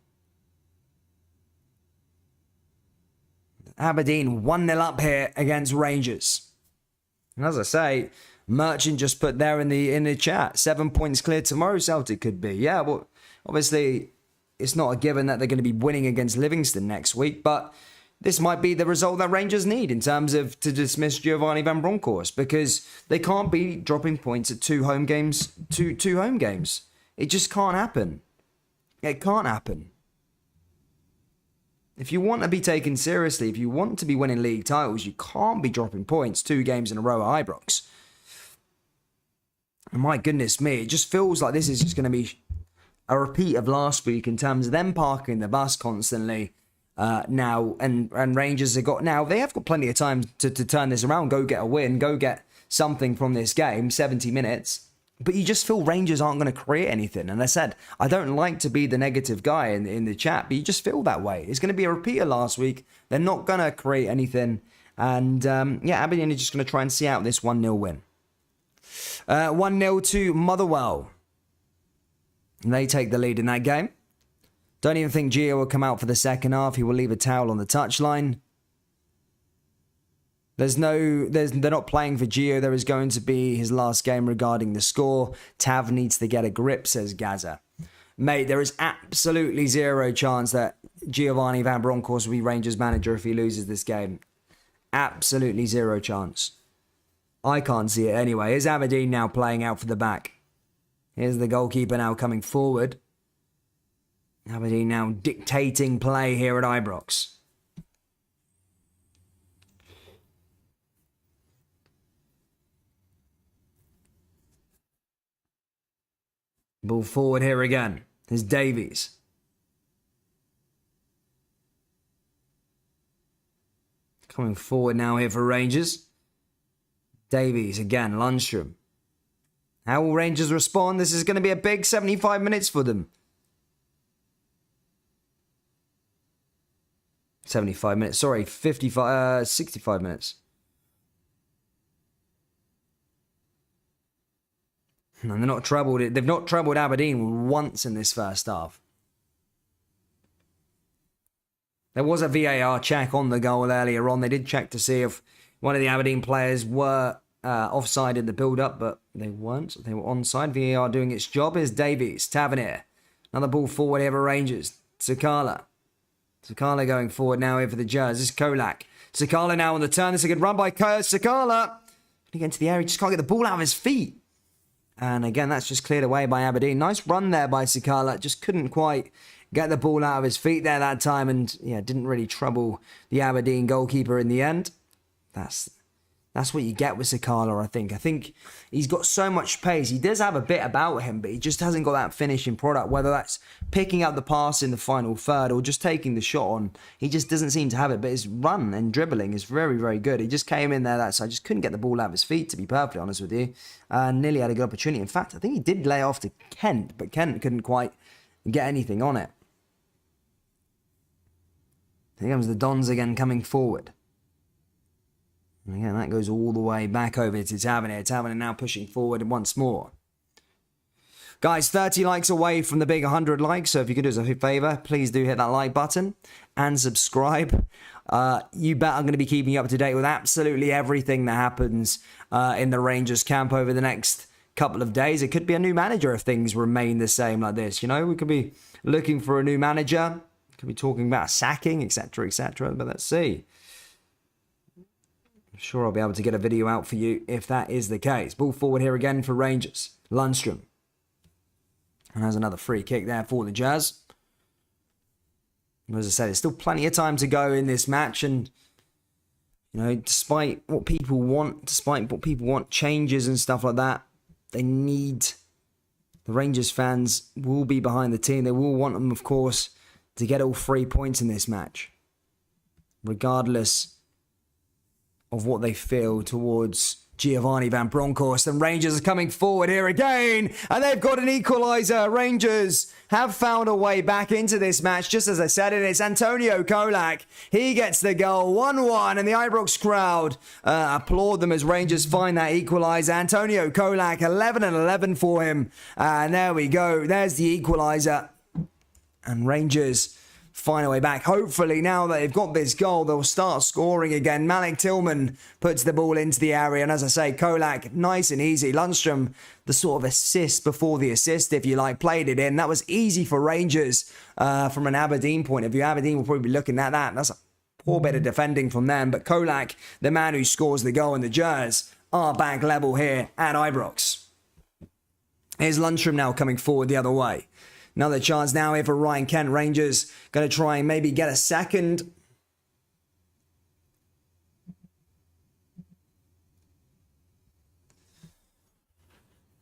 S1: Aberdeen 1-0 up here against Rangers. And as I say, Merchant just put there in the chat, 7 points clear tomorrow, Celtic could be. Yeah, well, obviously, it's not a given that they're going to be winning against Livingston next week, but this might be the result that Rangers need in terms of to dismiss Giovanni Van Bronckhorst, because they can't be dropping points at two home games. It just can't happen. It can't happen. If you want to be taken seriously, if you want to be winning league titles, you can't be dropping points 2 games in a row at Ibrox. And my goodness me, it just feels like this is just going to be a repeat of last week in terms of them parking the bus constantly now. And Rangers have got now, they have got plenty of time to turn this around, go get a win, go get something from this game, 70 minutes. But you just feel Rangers aren't going to create anything. And I said, I don't like to be the negative guy in the chat, but you just feel that way. It's going to be a repeat of last week. They're not going to create anything. And Aberdeen are just going to try and see out this 1-0 win. 1-0 to Motherwell. And they take the lead in that game. Don't even think Gio will come out for the second half. He will leave a towel on the touchline. They're not playing for Gio. There is going to be his last game regarding the score. Tav needs to get a grip, says Gaza. Mate, there is absolutely zero chance that Giovanni Van Bronckhorst will be Rangers manager if he loses this game. Absolutely zero chance. I can't see it anyway. Here's Aberdeen now playing out for the back. Here's the goalkeeper now coming forward. Aberdeen now dictating play here at Ibrox. Ball forward here again. There's Davies. Coming forward now here for Rangers. Davies again, Lundstrom. How will Rangers respond? This is going to be a big 75 minutes for them. 75 minutes, sorry, 65 minutes. And they're not troubled. They've not troubled Aberdeen once in this first half. There was a VAR check on the goal earlier on. They did check to see if one of the Aberdeen players were offside in the build-up, but they weren't. They were onside. VAR doing its job. Is Davies, Tavernier. Another ball forward here for Rangers. Sakala. Sakala going forward now here for the Jazz. This is Kolak. Sakala now on the turn. This is a good run by Sakala. He get into the area. Just can't get the ball out of his feet. And again, that's just cleared away by Aberdeen. Nice run there by Sakala. Just couldn't quite get the ball out of his feet there that time. And yeah, didn't really trouble the Aberdeen goalkeeper in the end. That's what you get with Sakala, I think. I think he's got so much pace. He does have a bit about him, but he just hasn't got that finishing product, whether that's picking up the pass in the final third or just taking the shot on. He just doesn't seem to have it, but his run and dribbling is very, very good. He just came in there that side, just couldn't get the ball out of his feet, to be perfectly honest with you. Nearly had a good opportunity. In fact, I think he did lay off to Kent, but Kent couldn't quite get anything on it. Here comes the Dons again coming forward. And again, that goes all the way back over to Tavernier. Tavernier now pushing forward once more. Guys, 30 likes away from the big 100 likes. So if you could do us a favour, please do hit that like button and subscribe. You bet I'm going to be keeping you up to date with absolutely everything that happens in the Rangers camp over the next couple of days. It could be a new manager if things remain the same like this. You know, we could be looking for a new manager. Could be talking about sacking, etc., etc. But let's see. Sure, I'll be able to get a video out for you if that is the case. Ball forward here again for Rangers. Lundstrom. And there's another free kick there for the Jazz. As I said, there's still plenty of time to go in this match. And, you know, despite what people want, changes and stuff like that, they need... The Rangers fans will be behind the team. They will want them, of course, to get all 3 points in this match. Regardless of what they feel towards Giovanni Van Bronckhorst. And Rangers are coming forward here again. And they've got an equaliser. Rangers have found a way back into this match. Just as I said, and it's Antonio Kolak. He gets the goal. 1-1. And the Ibrox crowd applaud them as Rangers find that equaliser. Antonio Kolak, 11-11 for him. And there we go. There's the equaliser. And Rangers find a way back. Hopefully, now that they've got this goal, they'll start scoring again. Malik Tillman puts the ball into the area. And as I say, Kolak, nice and easy. Lundstrom, the sort of assist before the assist, if you like, played it in. That was easy for Rangers from an Aberdeen point of view. Aberdeen will probably be looking at that. That's a Poor bit of defending from them, but Kolak, the man who scores the goal, and the Jers are back level here at Ibrox. Here's Lundstrom now coming forward the other way. Another chance now here for Ryan Kent. Rangers going to try and maybe get a second.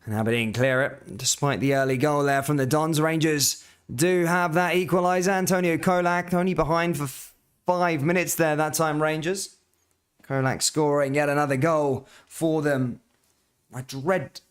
S1: And Aberdeen clear it, despite the early goal there from the Dons. Rangers do have that equaliser. Antonio Kolak only behind for 5 minutes there that time, Rangers. Kolak scoring yet another goal for them. I dread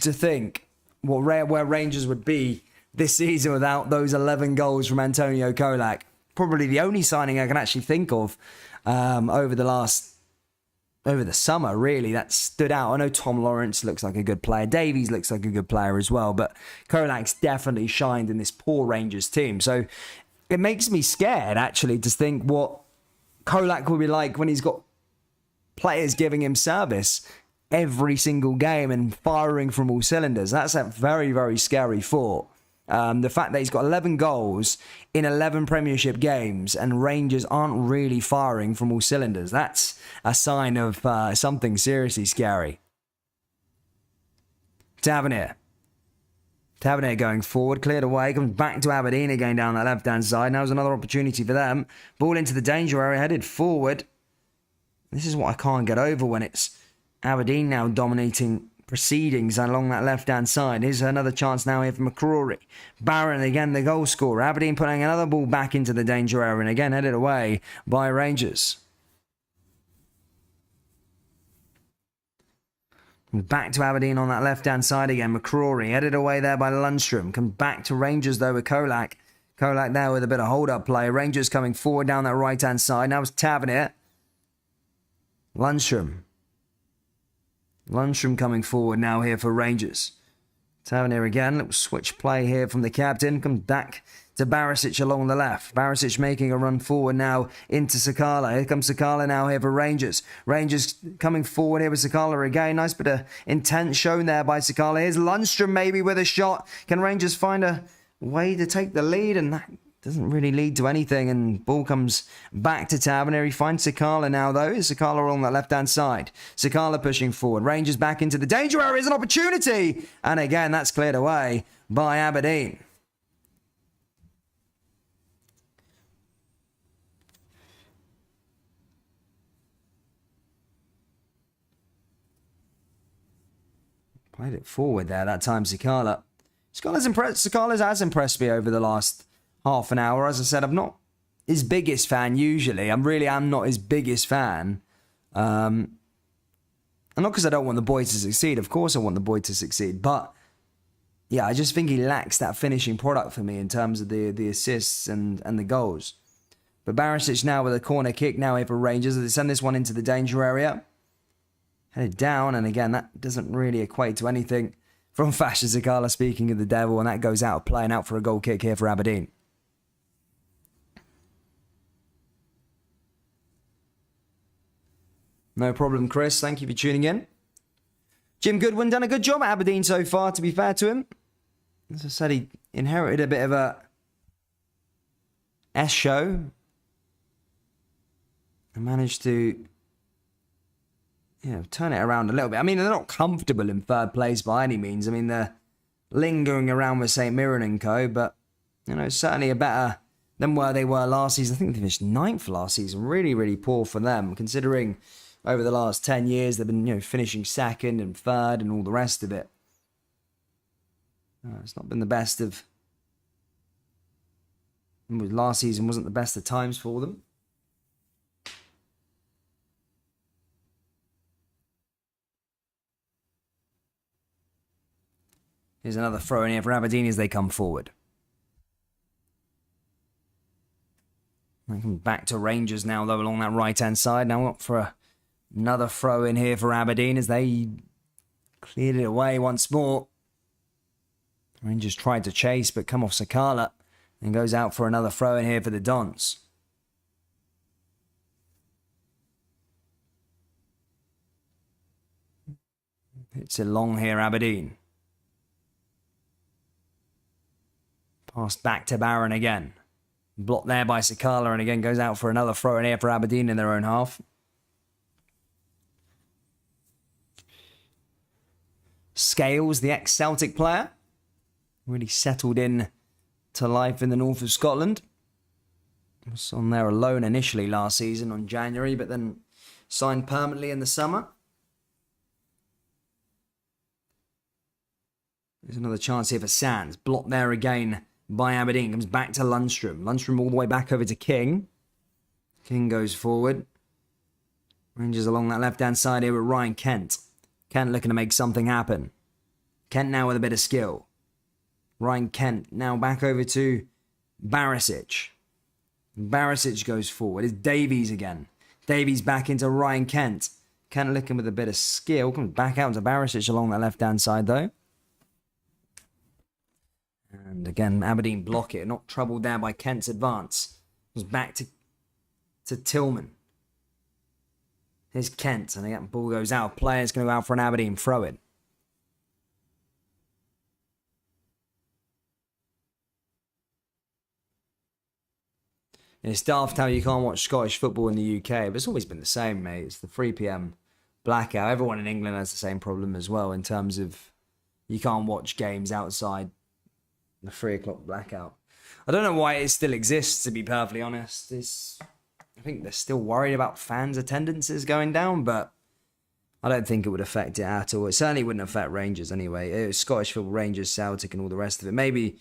S1: to think where Rangers would be this season without those 11 goals from Antonio Kolak. Probably the only signing I can actually think of over the summer, really, that stood out. I know Tom Lawrence looks like a good player. Davies looks like a good player as well. But Kolak's definitely shined in this poor Rangers team. So it makes me scared, actually, to think what Kolak will be like when he's got players giving him service every single game and firing from all cylinders. That's a very, very scary thought. The fact that he's got 11 goals in 11 Premiership games and Rangers aren't really firing from all cylinders. That's a sign of something seriously scary. Tavernier going forward, cleared away, comes back to Aberdeen again down that left-hand side. Now there's another opportunity for them. Ball into the danger area, headed forward. This is what I can't get over when it's Aberdeen now dominating proceedings along that left-hand side. Here's another chance now here for McCrory. Barron again, the goal scorer. Aberdeen putting another ball back into the danger area and again headed away by Rangers. Back to Aberdeen on that left-hand side again. McCrory headed away there by Lundstrom. Come back to Rangers though with Kolak. Kolak there with a bit of hold-up play. Rangers coming forward down that right-hand side. Now it's Tavernier. Lundstrom coming forward now here for Rangers. Tavernier again, little switch play here from the captain. Comes back to Barisic along the left. Barisic making a run forward now into Sakala. Here comes Sakala now here for Rangers. Rangers coming forward here with Sakala again. Nice bit of intent shown there by Sakala. Here's Lundstrom maybe with a shot. Can Rangers find a way to take the lead? And that doesn't really lead to anything, and ball comes back to Tavernier. He finds Sakala now, though. Sakala on that left-hand side. Sakala pushing forward. Rangers back into the danger area. Is an opportunity. And again, that's cleared away by Aberdeen. Played it forward there that time, Sakala. Sakala has impressed me over the last half an hour. As I said, I'm not his biggest fan usually. I'm not his biggest fan. And not because I don't want the boy to succeed. Of course I want the boy to succeed. But yeah, I just think he lacks that finishing product for me in terms of the assists and the goals. But Barisic now with a corner kick now here for Rangers. They send this one into the danger area. Headed down, and again, that doesn't really equate to anything from Fasha Sakala, speaking of the devil, and that goes out of play and out for a goal kick here for Aberdeen. No problem, Chris. Thank you for tuning in. Jim Goodwin done a good job at Aberdeen so far, to be fair to him. As I said, he inherited a bit of a S show and managed to turn it around a little bit. I mean, they're not comfortable in third place by any means. I mean, they're lingering around with St. Mirren and co, but, certainly a better than where they were last season. I think they finished 9th last season. Really, really poor for them, considering over the last 10 years they've been, finishing 2nd and 3rd and all the rest of it. It's not been the best of... Last season wasn't the best of times for them. Here's another throw in here for Aberdeen as they come forward. They come back to Rangers now, though, along that right-hand side. Now up for another throw in here for Aberdeen as they cleared it away once more. Rangers tried to chase, but come off Sakala and goes out for another throw in here for the Dons. It's a long here, Aberdeen. Pass back to Barron again. Blocked there by Sakala, and again goes out for another throw in here for Aberdeen in their own half. Scales, the ex-Celtic player, really settled in to life in the north of Scotland. Was on there alone initially last season on January, but then signed permanently in the summer. There's another chance here for Sands. Blocked there again by Aberdeen. Comes back to Lundstrom. Lundstrom all the way back over to King. King goes forward. Rangers along that left-hand side here with Ryan Kent. Kent looking to make something happen. Kent now with a bit of skill. Ryan Kent now back over to Barisic. Barisic goes forward. It's Davies again. Davies back into Ryan Kent. Kent looking with a bit of skill. Comes back out to Barisic along that left-hand side though. And again, Aberdeen block it. Not troubled there by Kent's advance. It was back to Tillman. Here's Kent. And again, ball goes out. Player's going to go out for an Aberdeen throw-in. It's daft how you can't watch Scottish football in the UK, but it's always been the same, mate. It's the 3 p.m. blackout. Everyone in England has the same problem as well in terms of you can't watch games outside the 3 o'clock blackout. I don't know why it still exists, to be perfectly honest. I think they're still worried about fans' attendances going down, but I don't think it would affect it at all. It certainly wouldn't affect Rangers anyway. It was Scottish football, Rangers, Celtic and all the rest of it. Maybe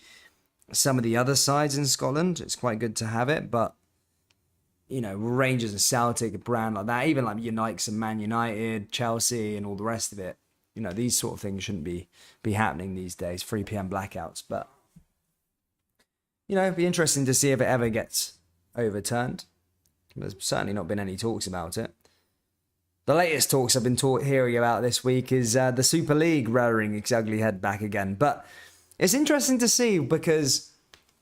S1: some of the other sides in Scotland, it's quite good to have it, but you know, Rangers and Celtic, a brand like that, even like Unites and Man United, Chelsea and all the rest of it, you know, these sort of things shouldn't be happening these days, 3 p.m. blackouts, but you know, it'd be interesting to see if it ever gets overturned. There's certainly not been any talks about it. The latest talks I've been hearing about this week is the Super League rearing its ugly head back again, but it's interesting to see because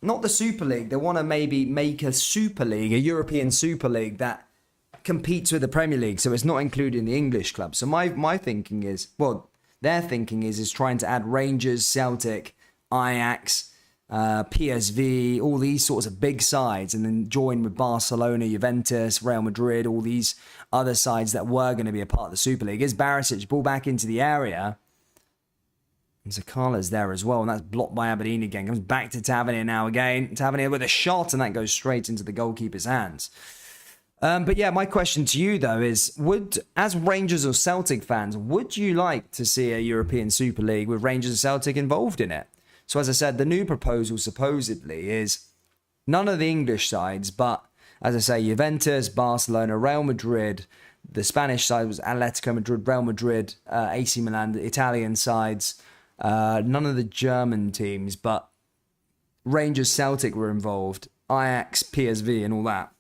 S1: not the Super League. They want to maybe make a Super League, a European Super League that competes with the Premier League. So it's not including the English clubs. So my thinking is, well, their thinking is trying to add Rangers, Celtic, Ajax, PSV, all these sorts of big sides, and then join with Barcelona, Juventus, Real Madrid, all these other sides that were going to be a part of the Super League. As Barisic ball back into the area, and Sakala's there as well, and that's blocked by Aberdeen again. Comes back to Tavernier now again. Tavernier with a shot, and that goes straight into the goalkeeper's hands. But yeah, my question to you though is, as Rangers or Celtic fans, would you like to see a European Super League with Rangers and Celtic involved in it? So as I said, the new proposal supposedly is none of the English sides, but as I say, Juventus, Barcelona, Real Madrid. The Spanish side was Atletico Madrid, Real Madrid, AC Milan, the Italian sides. None of the German teams, but Rangers, Celtic were involved, Ajax, PSV and all that.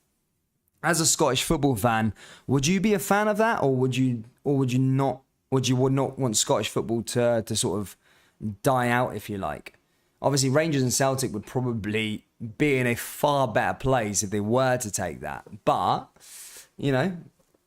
S1: As a Scottish football fan, would you be a fan of that, or would you not want Scottish football to sort of die out, if you like? Obviously, Rangers and Celtic would probably be in a far better place if they were to take that. But, you know,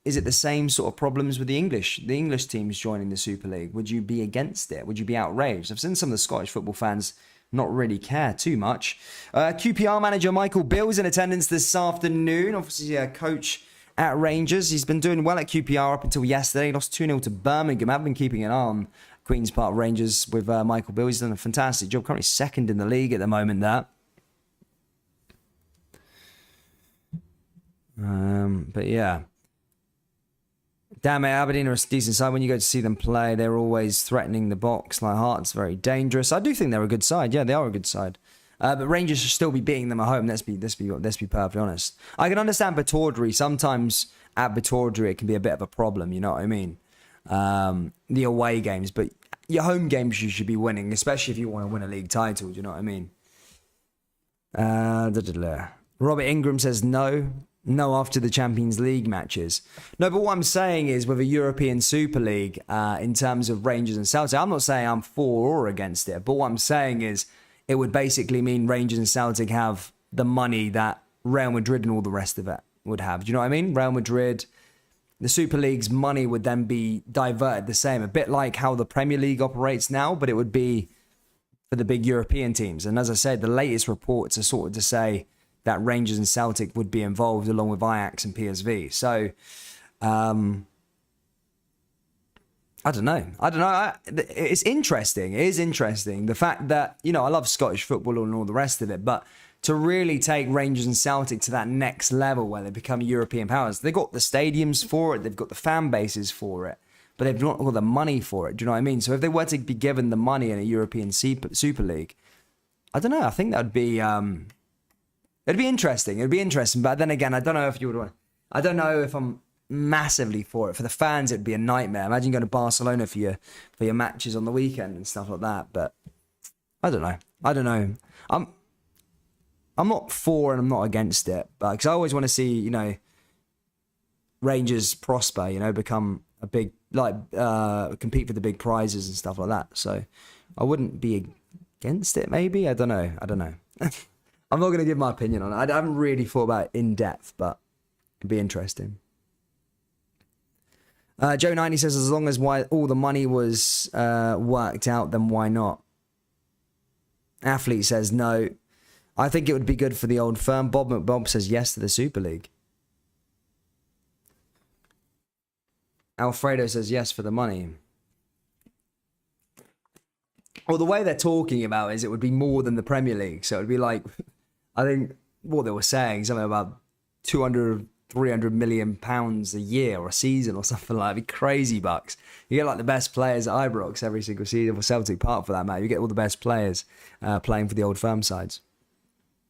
S1: is it the same sort of problems with the English teams joining the Super League? Would you be against it? Would you be outraged? I've seen some of the Scottish football fans not really care too much. QPR manager Michael Beale's in attendance this afternoon. Obviously, a coach at Rangers. He's been doing well at QPR up until yesterday. He lost 2-0 to Birmingham. I've been keeping an eye on Queen's Park Rangers with Michael Beale. He's done a fantastic job. Currently second in the league at the moment there. But yeah. Damn it, Aberdeen are a decent side. When you go to see them play, they're always threatening the box. Like Hearts, very dangerous. I do think they're a good side. Yeah, they are a good side. But Rangers should still be beating them at home. Let's be perfectly honest. I can understand Batordry. Sometimes at Batordry, it can be a bit of a problem. You know what I mean? The away games, but your home games you should be winning, especially if you want to win a league title. Do you know what I mean? Robert Ingram says no. No, after the Champions League matches. No, but what I'm saying is with a European Super League, in terms of Rangers and Celtic, I'm not saying I'm for or against it, but what I'm saying is it would basically mean Rangers and Celtic have the money that Real Madrid and all the rest of it would have. Do you know what I mean? Real Madrid, the Super League's money would then be diverted the same, a bit like how the Premier League operates now, but it would be for the big European teams. And as I said, the latest reports are sort of to say that Rangers and Celtic would be involved along with Ajax and PSV. So, I don't know. It's interesting. It is interesting. The fact that, you know, I love Scottish football and all the rest of it, but to really take Rangers and Celtic to that next level where they become European powers, they've got the stadiums for it, they've got the fan bases for it, but they've not got the money for it. Do you know what I mean? So if they were to be given the money in a European Super League, I don't know. I think that would be, it'd be interesting. It'd be interesting. But then again, I don't know if you would want, I don't know if I'm massively for it. For the fans, it'd be a nightmare. Imagine going to Barcelona for your matches on the weekend and stuff like that. But I don't know. I'm not for and I'm not against it, but because I always want to see, you know, Rangers prosper, you know, become a big, like, compete for the big prizes and stuff like that. So I wouldn't be against it, maybe. I don't know. I'm not going to give my opinion on it. I haven't really thought about it in depth, but it'd be interesting. Joe 90 says, as long as all the money was worked out, then why not? Athlete says no. I think it would be good for the old firm. Bob McBob says yes to the Super League. Alfredo says yes for the money. Well, the way they're talking about is it would be more than the Premier League. So it would be like, I think what they were saying, something about 200, 300 million pounds a year or a season or something like that. It'd be crazy bucks. You get like the best players at Ibrox every single season, or Celtic Park for that matter. You get all the best players playing for the old firm sides.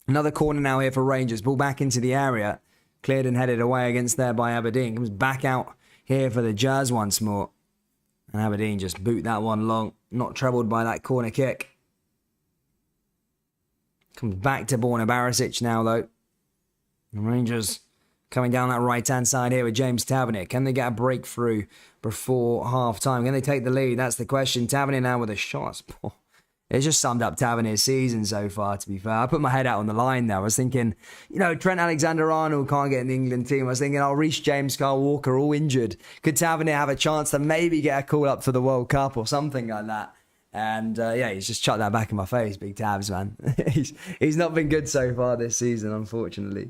S1: Another corner now here for Rangers. Ball back into the area. Cleared and headed away against there by Aberdeen. Comes back out here for the Jazz once more. And Aberdeen just boot that one long. Not troubled by that corner kick. Comes back to Borna Barisic now though. The Rangers coming down that right-hand side here with James Tavernier. Can they get a breakthrough before half-time? Can they take the lead? That's the question. Tavernier now with a shot. It's just summed up Tavernier's season so far, to be fair. I put my head out on the line there. I was thinking, you know, Trent Alexander-Arnold can't get in the England team. I was thinking, Reece James, Kyle Walker, all injured. Could Tavernier have a chance to maybe get a call up for the World Cup or something like that? And, yeah, he's just chucked that back in my face, big Tabs, man. he's not been good so far this season, unfortunately.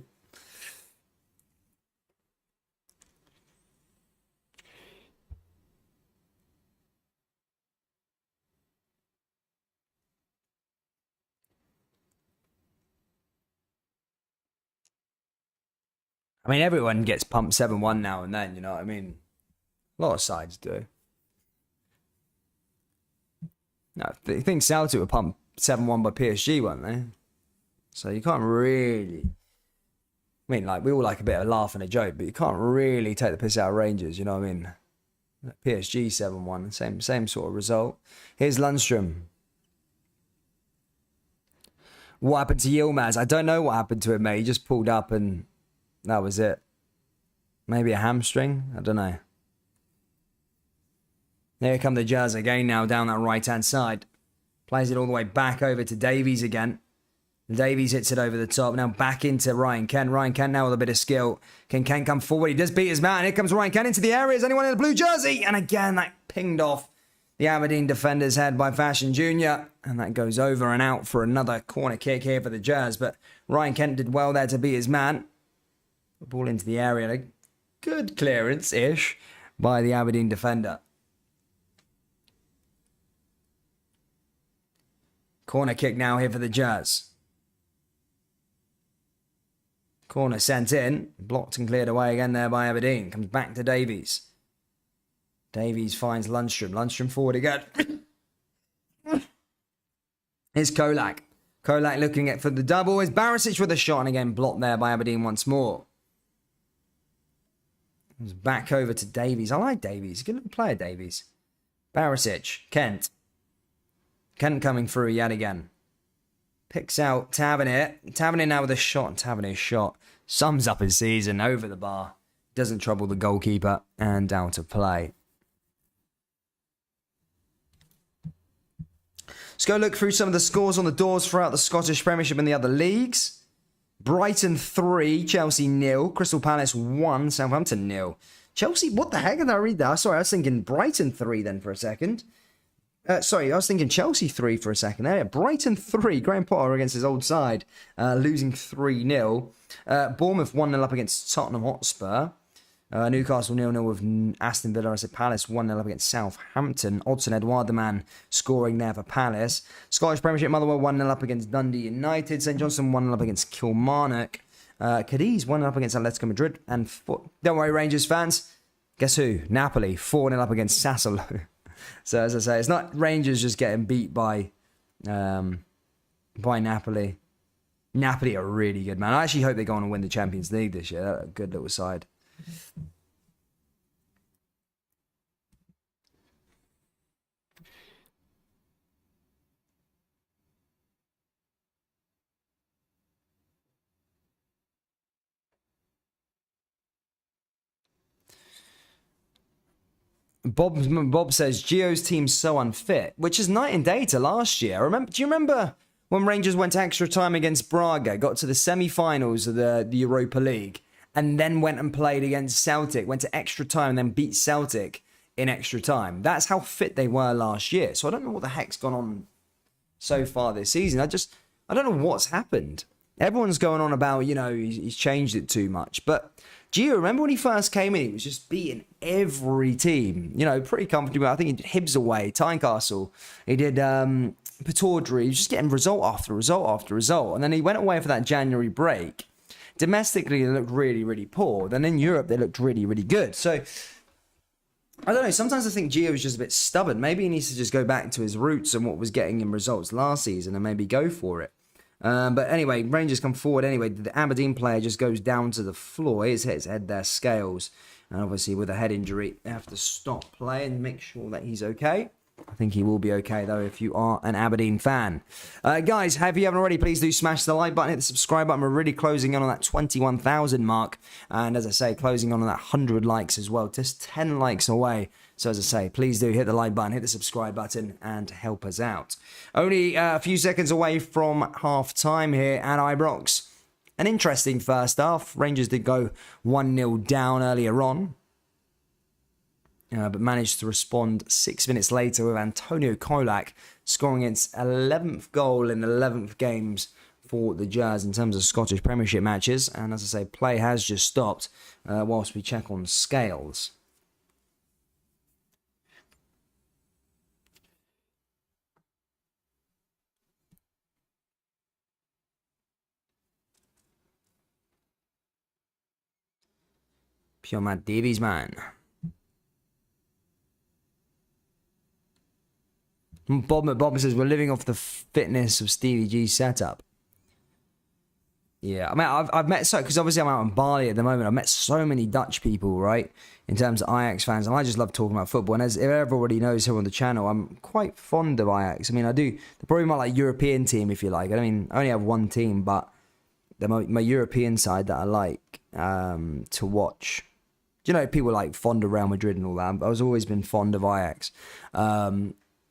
S1: I mean, everyone gets pumped 7-1 now and then, you know what I mean? A lot of sides do. No, I think Celtic were pumped 7-1 by PSG, weren't they? So you can't really... I mean, like, we all like a bit of a laugh and a joke, but you can't really take the piss out of Rangers, you know what I mean? PSG 7-1, same sort of result. Here's Lundstrom. What happened to Yilmaz? I don't know what happened to him, mate. He just pulled up and... that was it. Maybe a hamstring? I don't know. Here come the Jazz again now down that right-hand side. Plays it all the way back over to Davies again. Davies hits it over the top. Now back into Ryan Kent. Ryan Kent now with a bit of skill. Can Kent come forward? He does beat his man. Here comes Ryan Kent into the area. Is anyone in the blue jersey? And again, that pinged off the Aberdeen defender's head by Fashion Jr. And that goes over and out for another corner kick here for the Jazz. But Ryan Kent did well there to beat his man. The ball into the area. A good clearance-ish by the Aberdeen defender. Corner kick now here for the Jazz. Corner sent in. Blocked and cleared away again there by Aberdeen. Comes back to Davies. Davies finds Lundstrom. Lundstrom forward again. Here's Kolak. Kolak looking at for the double. Is Barisic with a shot, and again blocked there by Aberdeen once more. Comes back over to Davies. I like Davies. Good little player, Davies. Barisic. Kent. Kent coming through yet again. Picks out Tavernier. Tavernier now with a shot. Tavernier's shot sums up his season over the bar. Doesn't trouble the goalkeeper and out of play. Let's go look through some of the scores on the doors throughout the Scottish Premiership and the other leagues. Brighton 3, Chelsea 0, Crystal Palace 1, Southampton 0. Chelsea, what the heck did I read that? Sorry, I was thinking Brighton 3 then for a second. Sorry, I was thinking Chelsea 3 for a second there. Brighton 3. Graham Potter against his old side, losing 3-0. Bournemouth 1-0 up against Tottenham Hotspur. Newcastle 0-0 with Aston Villa. I said Palace 1-0 up against Southampton. Odson Edouard, the man, scoring there for Palace. Scottish Premiership, Motherwell 1-0 up against Dundee United. St Johnstone 1-0 up against Kilmarnock. Cadiz 1-0 up against Atletico Madrid. And don't worry, Rangers fans. Guess who? Napoli 4-0 up against Sassuolo. So as I say, it's not Rangers just getting beat by Napoli. Napoli are really good, man. I actually hope they go on and win the Champions League this year. They're a good little side. Bob says Gio's team's so unfit, which is night and day to last year. Do you remember when Rangers went to extra time against Braga, got to the semi-finals of the Europa League, and then went and played against Celtic, went to extra time and then beat Celtic in extra time? That's how fit they were last year. So I don't know what the heck's gone on so far this season. I don't know what's happened. Everyone's going on about, he's changed it too much. But Gio, remember when he first came in, he was just beating every team, pretty comfortable. I think he did Hibs away, Tynecastle. He did Pataudry. He was just getting result after result after result. And then he went away for that January break. Domestically, they looked really, really poor. Then in Europe, they looked really, really good. So, I don't know. Sometimes I think Gio was just a bit stubborn. Maybe he needs to just go back to his roots and what was getting him results last season and maybe go for it. But anyway, Rangers come forward anyway. The Aberdeen player just goes down to the floor. His head there, Scales. And obviously with a head injury, they have to stop play and make sure that he's okay. I think he will be okay, though, if you are an Aberdeen fan. Guys, if you haven't already, please do smash the like button, hit the subscribe button. We're really closing in on that 21,000 mark. And as I say, closing on that 100 likes as well. Just 10 likes away. So as I say, please do hit the like button, hit the subscribe button, and help us out. Only a few seconds away from half time here at Ibrox. An interesting first half. Rangers did go 1-0 down earlier on. But managed to respond 6 minutes later with Antonio Kolak scoring its 11th goal in 11th games for the Jazz in terms of Scottish Premiership matches. And as I say, play has just stopped whilst we check on Scales. Pure Matt Davies, man. Bob says we're living off the fitness of Stevie G's setup. Yeah, I mean, I've met because obviously I'm out in Bali at the moment. I've met so many Dutch people, right, in terms of Ajax fans, and I just love talking about football. And as everybody knows here on the channel, I'm quite fond of Ajax. I mean, they're probably my European team, if you like. I mean, I only have one team, but they're my European side that I like to watch. People like fond of Real Madrid and all that. I've always been fond of Ajax.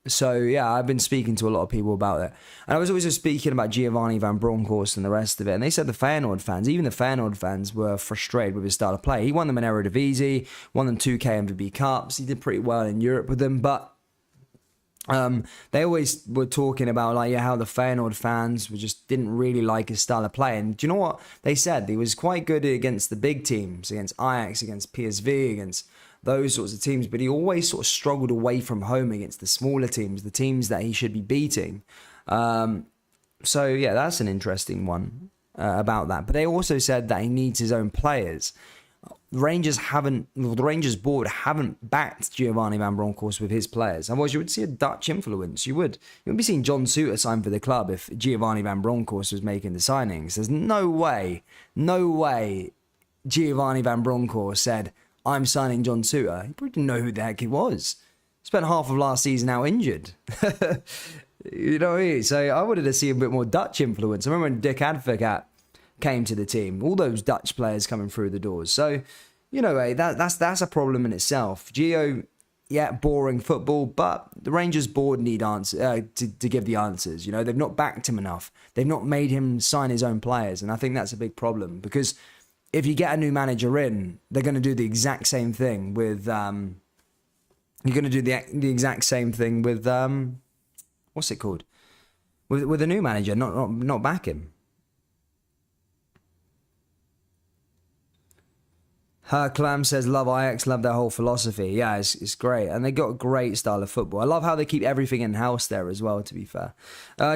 S1: So, yeah, I've been speaking to a lot of people about it. And I was also speaking about Giovanni van Bronckhorst and the rest of it. And they said the Feyenoord fans, even the Feyenoord fans, were frustrated with his style of play. He won them an Eredivisie, won them 2 KMVB Cups. He did pretty well in Europe with them. But they always were talking about how the Feyenoord fans just didn't really like his style of play. And do you know what they said? He was quite good against the big teams, against Ajax, against PSV, against those sorts of teams, but he always sort of struggled away from home against the smaller teams, the teams that he should be beating. So yeah, that's an interesting one about that. But they also said that he needs his own players. The Rangers board haven't backed Giovanni van Bronckhorst with his players. Otherwise, you would see a Dutch influence. You would be seeing John Souttar sign for the club if Giovanni van Bronckhorst was making the signings. There's no way Giovanni van Bronckhorst said, I'm signing John Souttar. He probably didn't know who the heck he was. Spent half of last season out injured. You know what I mean? So I wanted to see a bit more Dutch influence. I remember when Dick Advocat came to the team, all those Dutch players coming through the doors. So, that's a problem in itself. Gio, yeah, boring football, but the Rangers board need answers to give the answers. They've not backed him enough. They've not made him sign his own players. And I think that's a big problem because if you get a new manager in, they're going to do the exact same thing with You're going to do the exact same thing with what's it called? With a new manager, not back him. Her Clam says, love Ajax, love their whole philosophy. Yeah, it's great. And they got a great style of football. I love how they keep everything in-house there as well, to be fair.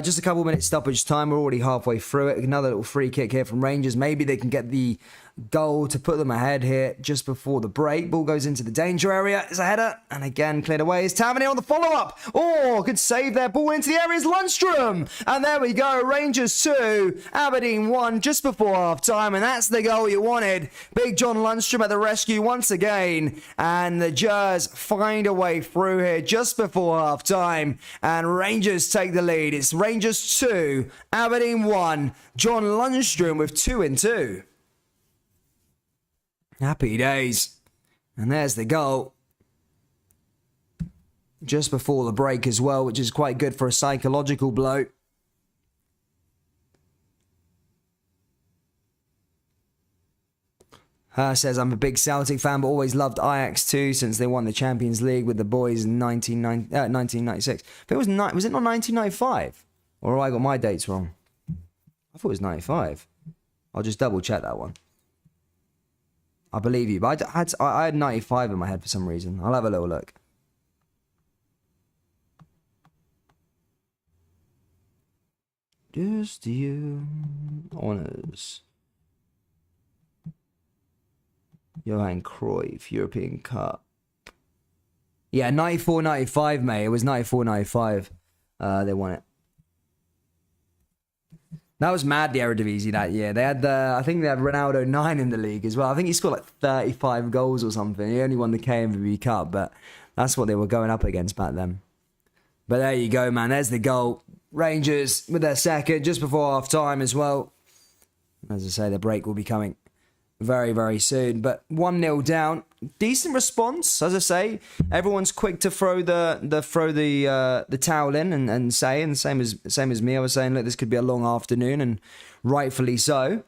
S1: Just a couple minutes stoppage time. We're already halfway through it. Another little free kick here from Rangers. Maybe they can get the goal to put them ahead here just before the break. Ball goes into the danger area. It's a header. And again, cleared away. It's Tavernier on the follow-up. Oh, good save there. Ball into the area is Lundstrom. And there we go. Rangers 2, Aberdeen 1 just before half-time. And that's the goal you wanted. Big John Lundstrom at the rescue once again. And the Jers find a way through here just before half-time. And Rangers take the lead. It's Rangers 2, Aberdeen 1. John Lundstrom with 2 and 2. Happy days. And there's the goal. Just before the break as well, which is quite good for a psychological blow. Says, I'm a big Celtic fan, but always loved Ajax too since they won the Champions League with the boys in 1996. But was it not 1995? Or have I got my dates wrong? I thought it was 95. I'll just double check that one. I believe you, but I had 95 in my head for some reason. I'll have a little look. Just you. Honours. Johan Cruyff, European Cup. Yeah, 94-95, mate. It was 94-95. They won it. That was mad, the Eredivisie that year. They had I think they had Ronaldo 9 in the league as well. I think he scored like 35 goals or something. He only won the KMVB Cup, but that's what they were going up against back then. But there you go, man. There's the goal. Rangers with their second just before half time as well. As I say, the break will be coming very, very soon. But 1-0 down. Decent response, as I say. Everyone's quick to throw the towel in and say, and same as me. I was saying, look, this could be a long afternoon, and rightfully so.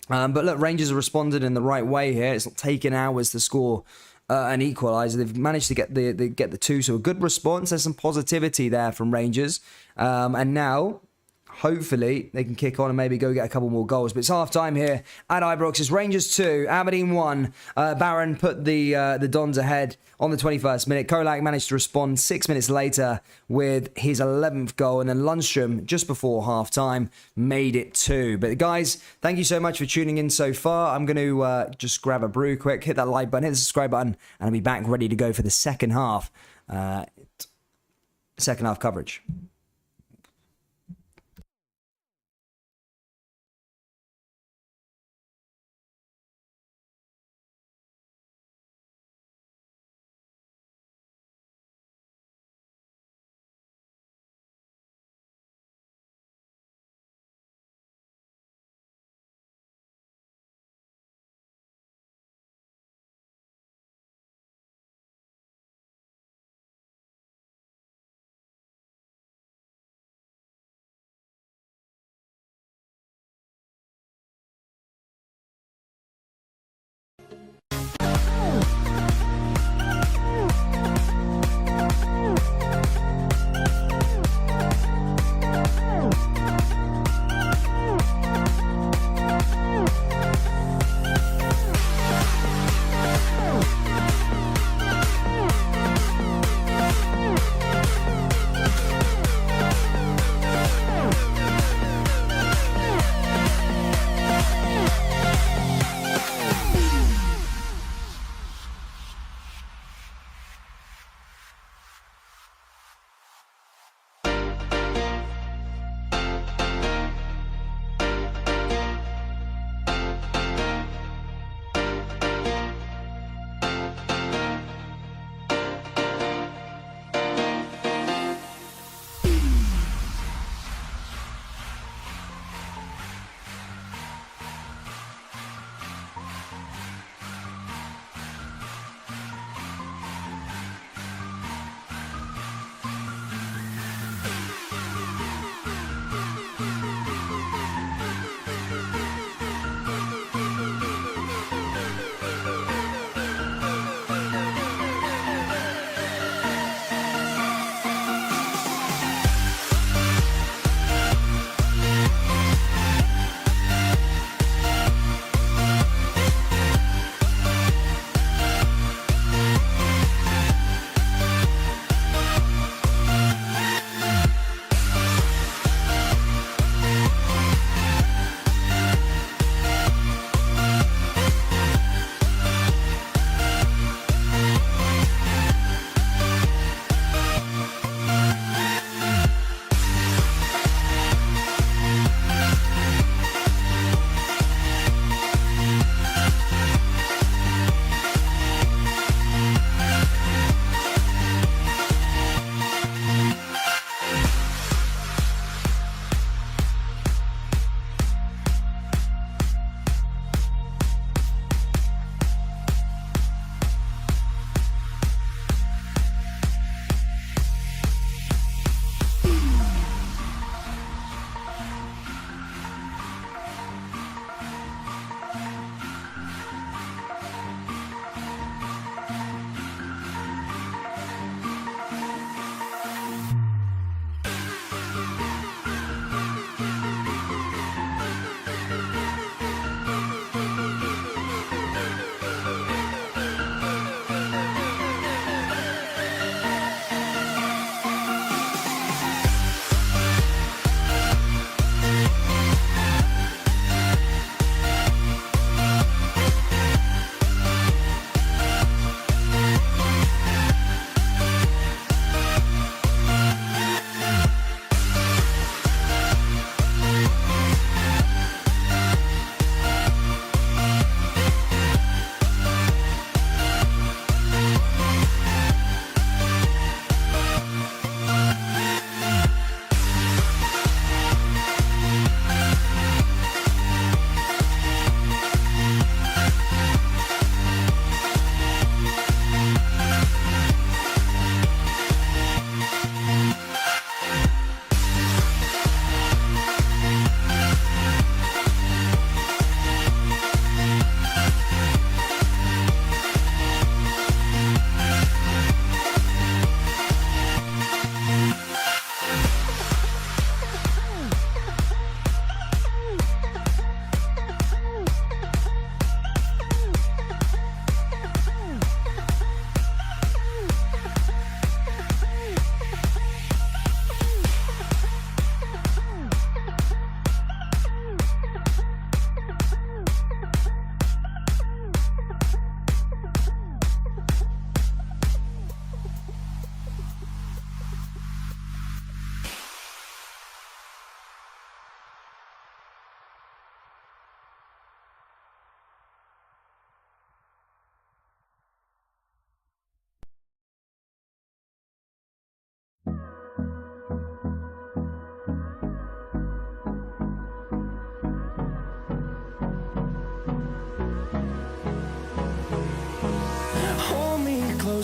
S1: But look, Rangers have responded in the right way here. It's not taken hours to score an equaliser. They've managed to get the two, so a good response. There's some positivity there from Rangers, and now hopefully they can kick on and maybe go get a couple more goals. But it's half time here at Ibrox. It's Rangers 2, Aberdeen 1. Barron put the Dons ahead on the 21st minute. Kolak managed to respond 6 minutes later with his 11th goal. And then Lundstrom, just before half time, made it 2. But guys, thank you so much for tuning in so far. I'm going to just grab a brew quick, hit that like button, hit the subscribe button, and I'll be back ready to go for the second half. Second half coverage.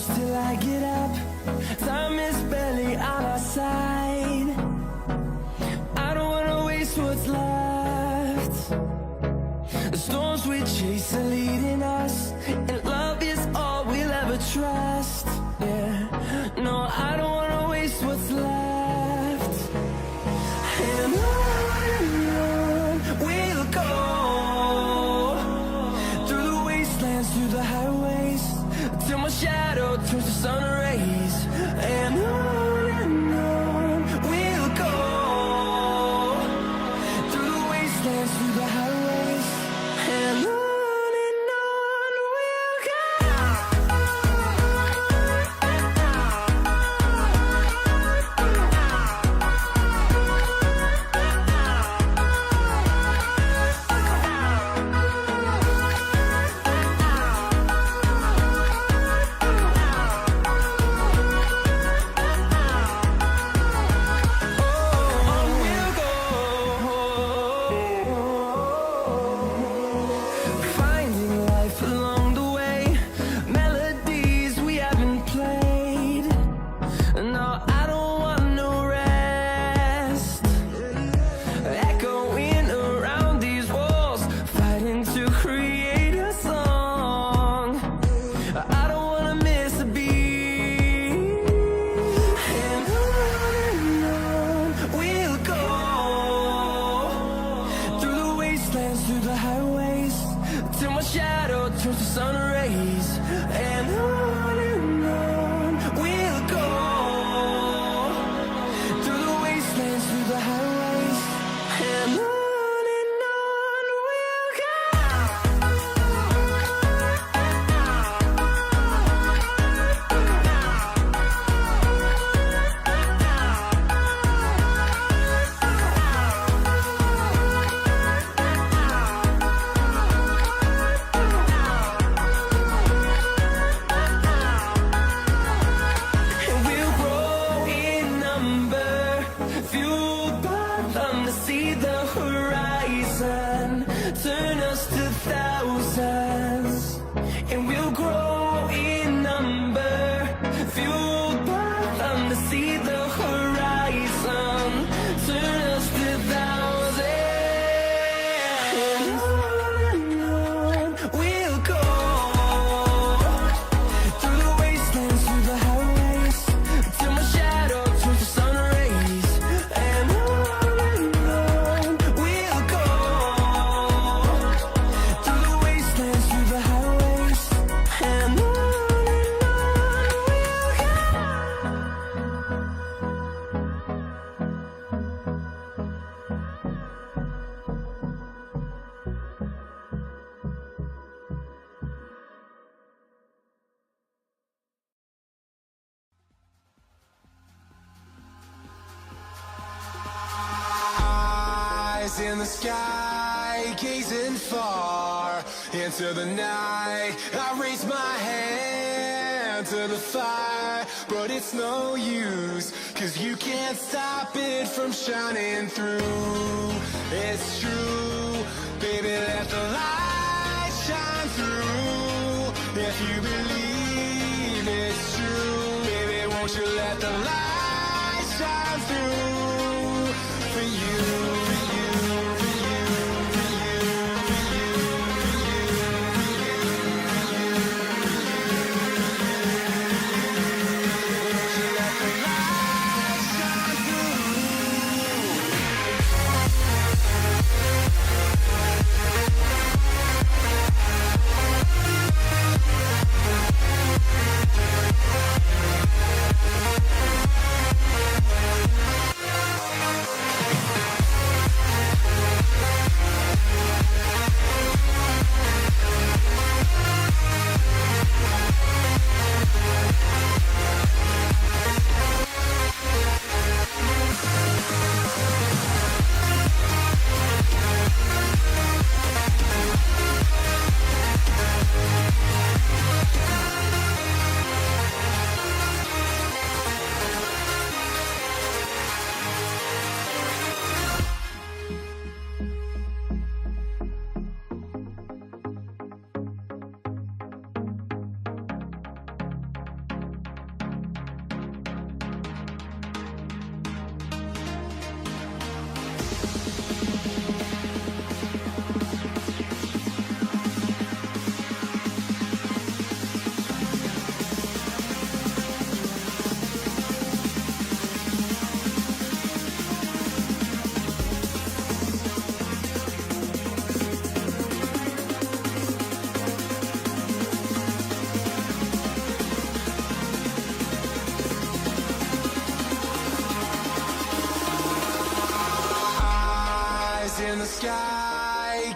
S2: close till I get up. Time is barely on our side. I don't wanna waste what's left. The storms we chase are leading us, and love is all we'll ever trust. Yeah, no, I don't wanna waste what's left. And on we'll go, through the wastelands, through the highways, till my shadow turns to sun rays. And on we'll go, through the wastelands, through the highways, and on we'll go. Finding life along the way, melodies we haven't played. No, I don't want no rest. Echoing around these walls, fighting to create a song. I don't wanna miss a beat. And on we'll go, through the wastelands, through the highways, till my shadow turns to sun rays. And on we'll go, through the wastelands, through the highways, and on we'll go. And we'll grow in number, fueled by them to see the horizon, turn us to thousands. And we'll grow in number, fueled by them to see the horizon, turn us to thousands. And on we'll go, through the wastelands, through the highways, till my shadow turns to sun rays. And on we'll go, through the wastelands, through the highways, and on we'll go.
S3: Eyes in the sky, gazing far into the night. I raise my hand to the fire, but it's no use, 'cause you can't stop it from shining through. It's true, baby, let the light shine through. If you believe it's true, baby, won't you let the light shine through for you, for you, for you, for you, for you, for you, won't you let the light shine through?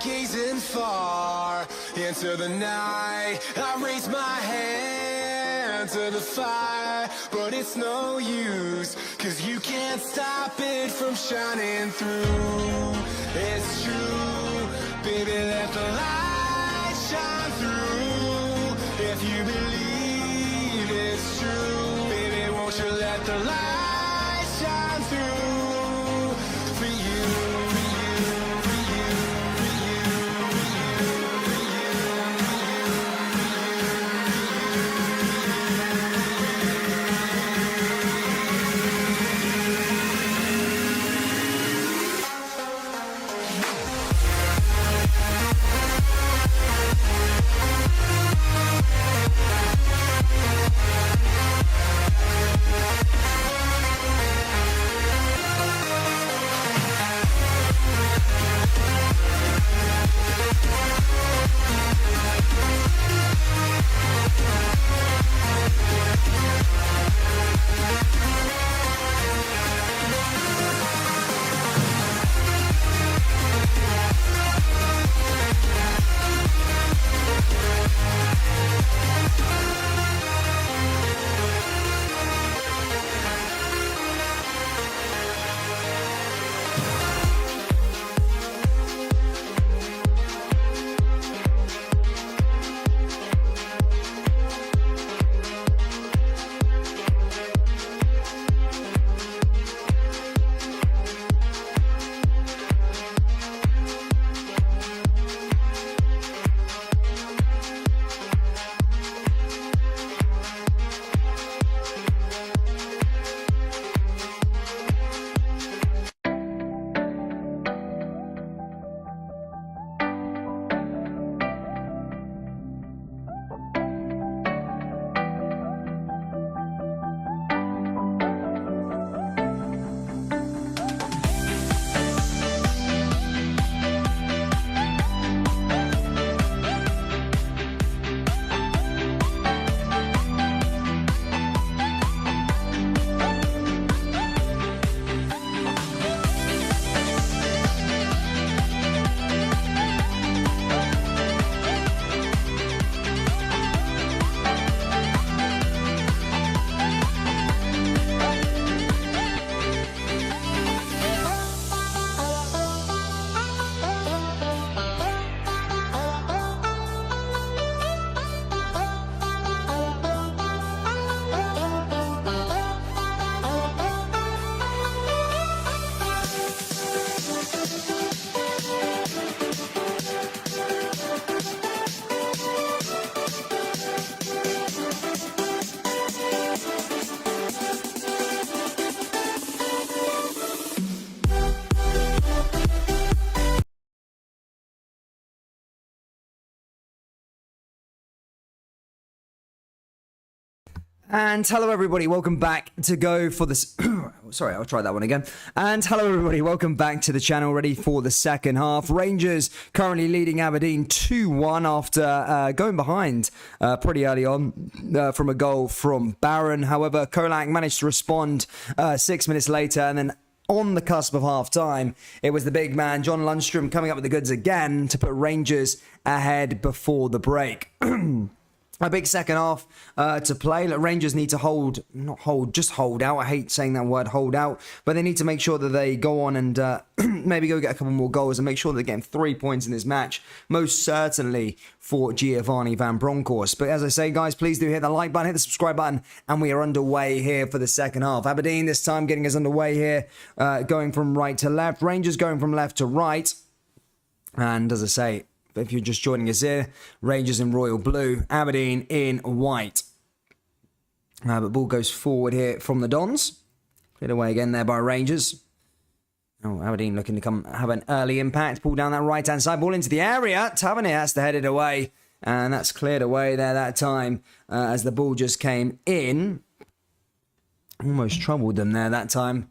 S3: gazing far into the night. I raise my hand to the fire, but it's no use, 'cause you can't stop it from shining through. It's true, baby, let the light shine through. If you believe it's true, baby, won't you let the light shine through for you, for you, for you, for you, for
S1: And hello everybody, welcome back to go for this. Sorry, I'll try that one again. And hello everybody, welcome back to the channel, ready for the second half. Rangers currently leading Aberdeen 2-1 after going behind pretty early on from a goal from Barron. However, Kolak managed to respond 6 minutes later, and then on the cusp of half-time, it was the big man, John Lundstrom, coming up with the goods again to put Rangers ahead before the break. A big second half to play. Look, Rangers need to just hold out. I hate saying that word, hold out. But they need to make sure that they go on and maybe go get a couple more goals and make sure they're getting 3 points in this match. Most certainly for Giovanni Van Bronckhorst. But as I say, guys, please do hit the like button, hit the subscribe button, and we are underway here for the second half. Aberdeen this time getting us underway here, going from right to left. Rangers going from left to right. And as I say, if you're just joining us here, Rangers in royal blue, Aberdeen in white. But ball goes forward here from the Dons. Cleared away again there by Rangers. Oh, Aberdeen looking to come have an early impact. Ball down that right-hand side. Ball into the area. Tavernier has to head it away. And that's cleared away there that time as the ball just came in. Almost troubled them there that time.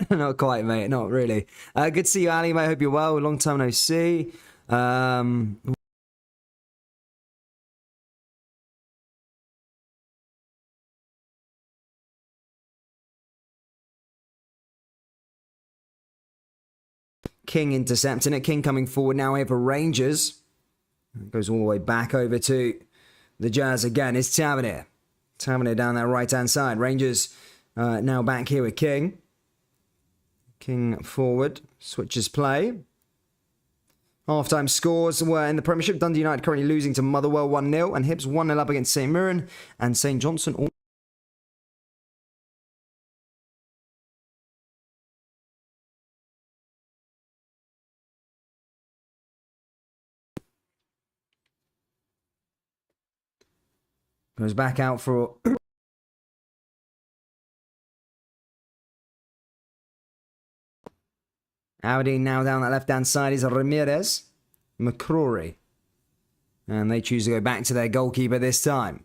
S1: Not quite, mate. Not really. Good to see you, Ali, mate. Hope you're well. Long time no see. King intercepting it. King coming forward now here for Rangers. It goes all the way back over to the Jazz again. It's Tavernier. Tavernier down that right-hand side. Rangers now back here with King. King forward. Switches play. Half-time scores were in the Premiership. Dundee United currently losing to Motherwell 1-0. And Hibs 1-0 up against St Mirren. And St Johnstone all goes back out for Aberdeen now down that left-hand side is Ramirez, McCrory. And they choose to go back to their goalkeeper this time.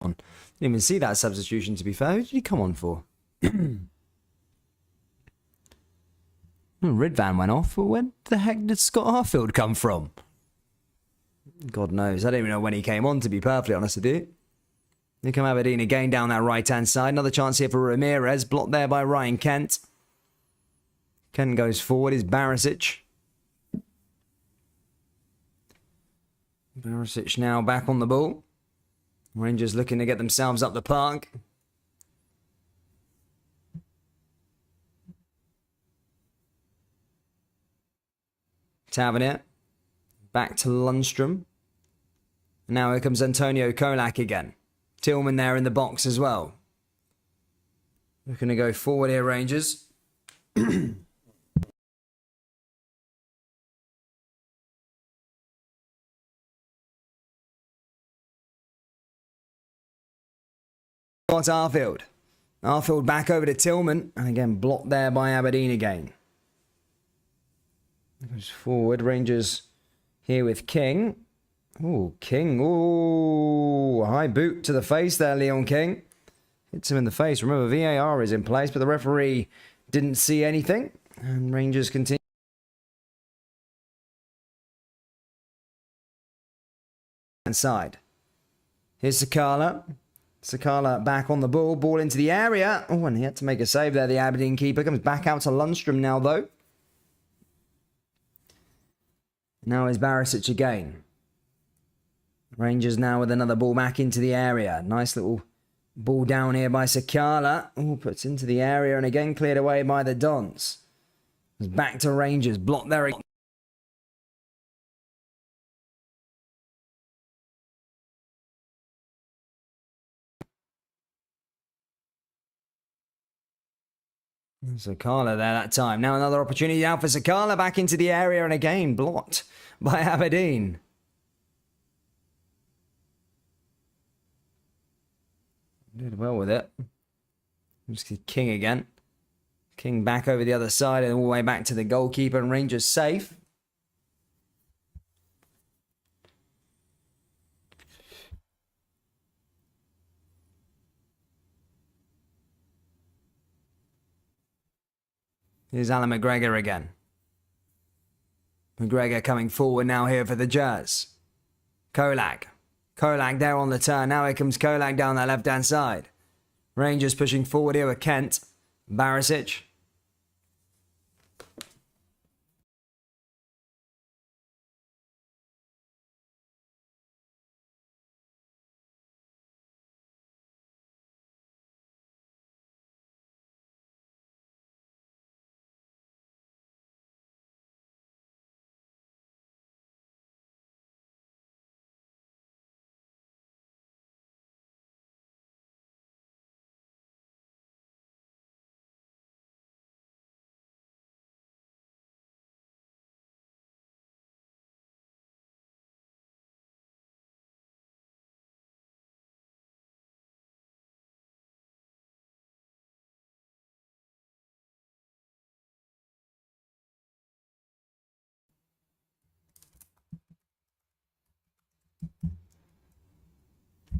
S1: Didn't even see that substitution, to be fair. Who did he come on for? Ridvan went off. But where the heck did Scott Arfield come from? God knows. I don't even know when he came on, to be perfectly honest with you. Here come Aberdeen again down that right-hand side. Another chance here for Ramirez. Blocked there by Ryan Kent. Kent goes forward. Is Barisic. Barisic now back on the ball. Rangers looking to get themselves up the park. Tavernier. Back to Lundstrom. Now here comes Antonio Kolak again. Tillman there in the box as well. Looking to go forward here, Rangers. Got Arfield. Arfield back over to Tillman. And again, blocked there by Aberdeen again. Goes forward. Rangers here with King. Oh, King. Oh, high boot to the face there, Leon King. Hits him in the face. Remember, VAR is in place, but the referee didn't see anything. And Rangers continue. Inside. Here's Sakala. Sakala back on the ball. Ball into the area. Oh, and he had to make a save there, the Aberdeen keeper. Comes back out to Lundstrom now, though. Now is Barisic again. Rangers now with another ball back into the area. Nice little ball down here by Sakala. Oh, puts into the area and again cleared away by the Dons. It's back to Rangers. Blocked there. Sakala there that time. Now another opportunity out for Sakala. Back into the area and again blocked by Aberdeen. Did well with it. Just King again. King back over the other side and all the way back to the goalkeeper, and Rangers safe. Here's Alan McGregor again. McGregor coming forward now here for the Jazz. Kolak. Kolak there on the turn. Now here comes Kolak down that left-hand side. Rangers pushing forward here with Kent. Barisic.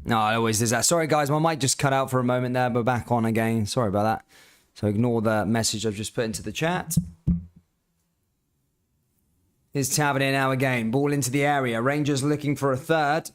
S1: No, it always does that. Sorry, guys, my mic just cut out for a moment there, but back on again. Sorry about that. So ignore the message I've just put into the chat. Here's Tavernier now again. Ball into the area. Rangers looking for a third.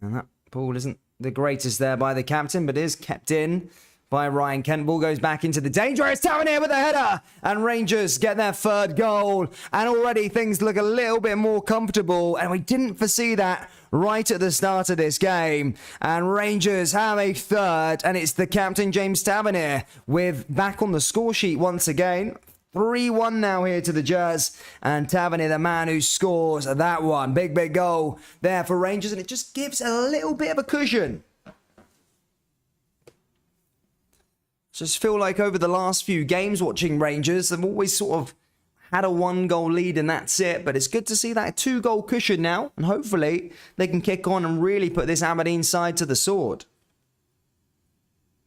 S1: And that ball isn't the greatest there by the captain, but is kept in by Ryan Kent. Ball goes back into the dangerous Tavernier with a header, and Rangers get their third goal, and already things look a little bit more comfortable, and we didn't foresee that right at the start of this game. And Rangers have a third, and it's the captain James Tavernier with back on the score sheet once again. 3-1 now here to the Jazz, and Tavernier, the man who scores that one. Big goal there for Rangers, and it just gives a little bit of a cushion. Just feel like over the last few games watching Rangers, they've always sort of had a 1-goal lead and that's it. But it's good to see that 2-goal cushion now, and hopefully they can kick on and really put this Aberdeen side to the sword.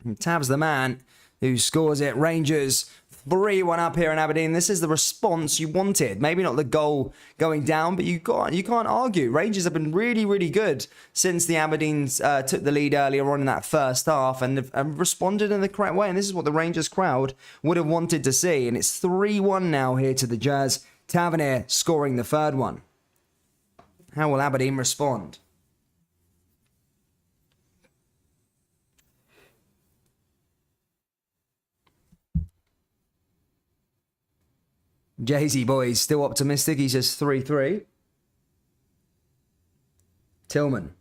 S1: And Tav's the man who scores it. Rangers 3-1 up here in Aberdeen. This is the response you wanted. Maybe not the goal going down, but you can't argue. Rangers have been really good since the Aberdeens took the lead earlier on in that first half and have responded in the correct way. And this is what the Rangers crowd would have wanted to see. And it's 3-1 now here to the Jazz. Tavernier scoring the third one. How will Aberdeen respond? Jay-Z boys still optimistic. He says 3-3. Tillman.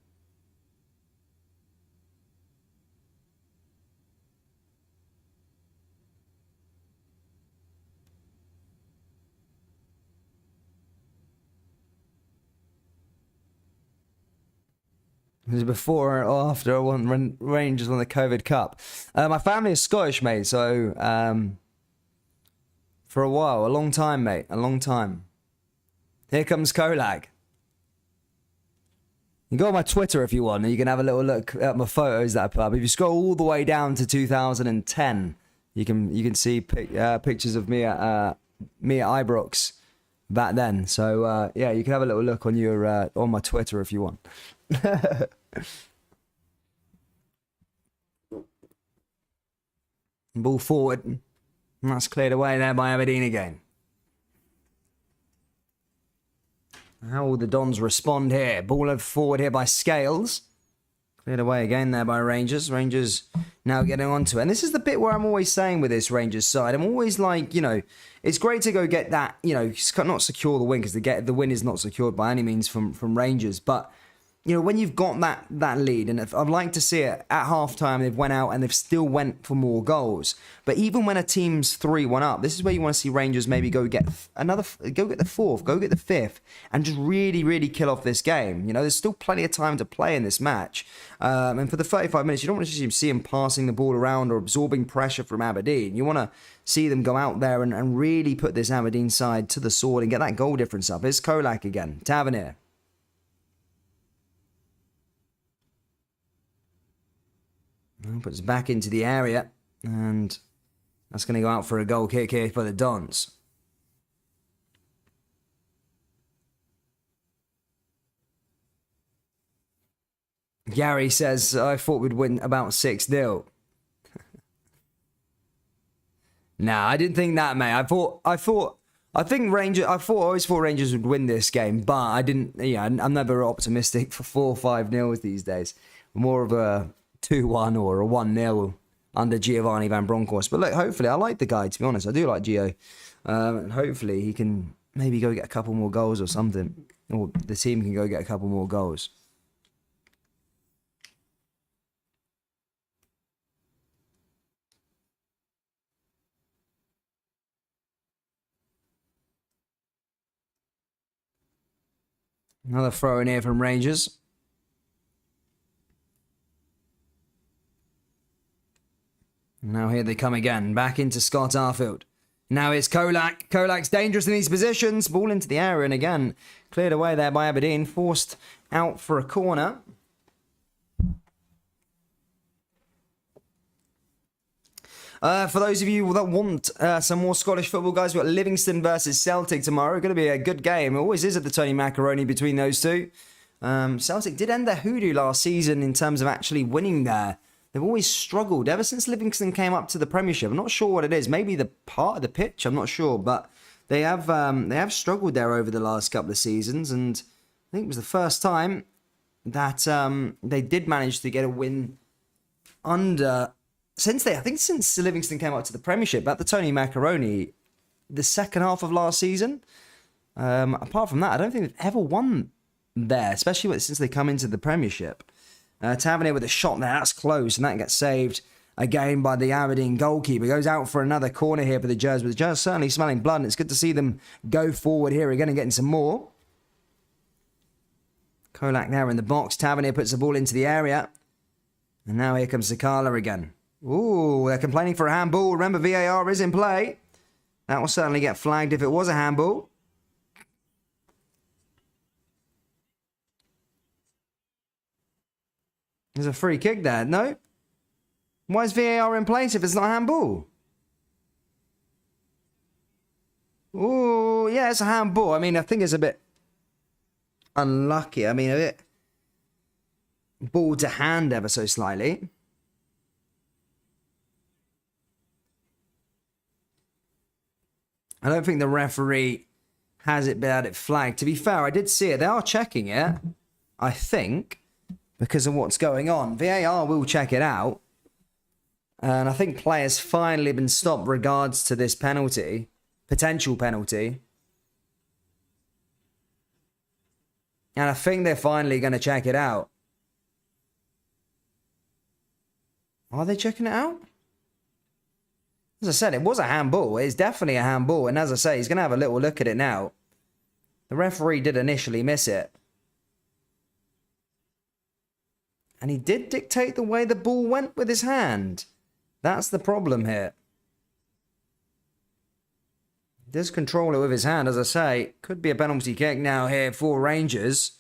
S1: Was it before or after I won Rangers won the COVID Cup? My family is Scottish, mate, so for a while, a long time, mate, a long time. Here comes Kolak. You go on my Twitter if you want, and you can have a little look at my photos that I put up. If you scroll all the way down to 2010, you can see pictures of me at Ibrox back then. So yeah, you can have a little look on your on my Twitter if you want. Ball forward, and that's cleared away there by Aberdeen again. How will the Dons respond here? Ball forward here by Scales. Cleared away again there by Rangers. Rangers now getting onto it. And this is the bit where I'm always saying with this Rangers side, I'm always like, you know, it's great to go get that, you know, not secure the win, because the win is not secured by any means from Rangers. But, you know, when you've got that lead, and I'd like to see it at halftime, they've went out and they've still went for more goals. But even when a team's 3-1 up, this is where you want to see Rangers maybe go get the fourth, go get the fifth, and just really kill off this game. You know, there's still plenty of time to play in this match. And for the 35 minutes, you don't want to see them passing the ball around or absorbing pressure from Aberdeen. You want to see them go out there and really put this Aberdeen side to the sword and get that goal difference up. It's Kolak again, Tavernier. Puts back into the area, and that's going to go out for a goal kick here for the Dons. Gary says, I thought we'd win about 6-0. Nah, I didn't think that, mate. I always thought Rangers would win this game, but I didn't, yeah, I'm never optimistic for 4 or 5-0 these days. More of a 2-1 or a 1-0 under Giovanni Van Bronckhorst. But look, hopefully, I like the guy, to be honest. I do like Gio. And hopefully he can maybe go get a couple more goals or something. Or the team can go get a couple more goals. Another throw in here from Rangers. Now here they come again, back into Scott Arfield. Now it's Kolak. Kolak's dangerous in these positions. Ball into the area, and again, cleared away there by Aberdeen. Forced out for a corner. For those of you that want some more Scottish football, guys, we've got Livingston versus Celtic tomorrow. Going to be a good game. It always is at the Tony Macaroni between those two. Celtic did end their hoodoo last season in terms of actually winning there. They've always struggled ever since Livingston came up to the Premiership. I'm not sure what it is. Maybe the part of the pitch. I'm not sure, but they have struggled there over the last couple of seasons. And I think it was the first time that they did manage to get a win under since Livingston came up to the Premiership at the Tony Macaroni the second half of last season. Apart from that, I don't think they've ever won there, especially since they come into the Premiership. Tavernier with a shot there, that's close, and that gets saved again by the Aberdeen goalkeeper. Goes out for another corner here for the Jers, but the Jers certainly smelling blood, and it's good to see them go forward here again and getting some more. Kolak there in the box. Tavernier puts the ball into the area. And now here comes Sakala again. Ooh, they're complaining for a handball. Remember, VAR is in play. That will certainly get flagged if it was a handball. There's a free kick there. No? Why is VAR in place if it's not a handball? Ooh, yeah, it's a handball. I mean, I think it's a bit unlucky. I mean, a bit ball to hand ever so slightly. I don't think the referee has it flagged. To be fair, I did see it. They are checking it, I think, because of what's going on. VAR will check it out. And I think players finally been stopped regards to this penalty, potential penalty. And I think they're finally going to check it out. Are they checking it out? As I said, it was a handball. It's definitely a handball. And as I say, he's going to have a little look at it now. The referee did initially miss it. And he did dictate the way the ball went with his hand. That's the problem here. He does control it with his hand, as I say. Could be a penalty kick now here for Rangers.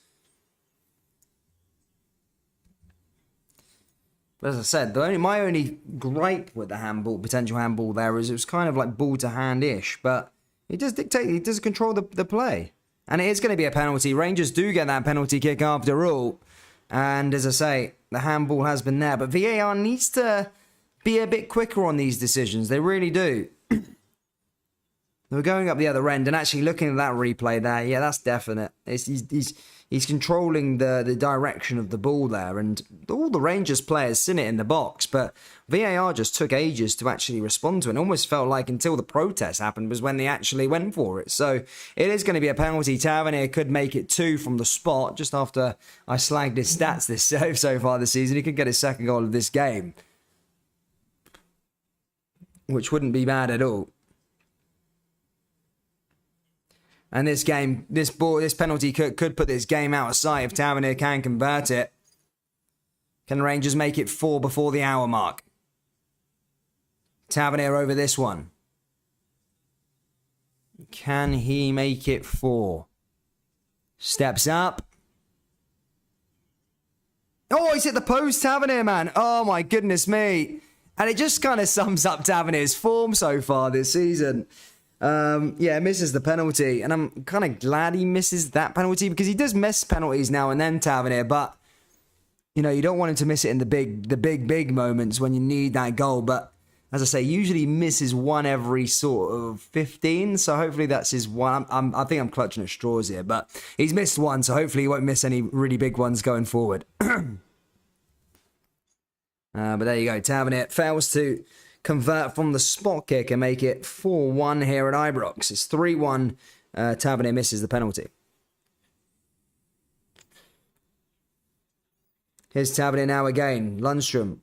S1: But as I said, my only gripe with the handball, potential handball there, is it was kind of like ball to hand-ish. But he does dictate, he does control the play. And it is going to be a penalty. Rangers do get that penalty kick after all. And as I say, the handball has been there. But VAR needs to be a bit quicker on these decisions. They really do. They were going up the other end and actually looking at that replay there. Yeah, that's definite. He's controlling the direction of the ball there. And all the Rangers players seen it in the box. But VAR just took ages to actually respond to it. It almost felt like until the protest happened was when they actually went for it. So it is going to be a penalty. Tavernier could make it 2 from the spot. Just after I slagged his stats so far this season, he could get his second goal of this game. Which wouldn't be bad at all. And this penalty could put this game out of sight if Tavernier can convert it. Can Rangers make it 4 before the hour mark? Tavernier over this one. Can he make it 4? Steps up. Oh, he's hit the post, Tavernier, man. Oh, my goodness me. And it just kind of sums up Tavernier's form so far this season. Yeah, misses the penalty. And I'm kind of glad he misses that penalty because he does miss penalties now and then, Tavernier. But, you know, you don't want him to miss it in the big moments when you need that goal. But, as I say, usually misses one every sort of 15. So hopefully that's his one. I think I'm clutching at straws here. But he's missed one, so hopefully he won't miss any really big ones going forward. But there you go. Tavernier fails to convert from the spot kick and make it 4-1 here at Ibrox. It's 3-1. Tavernier misses the penalty. Here's Tavernier now again. Lundstrom.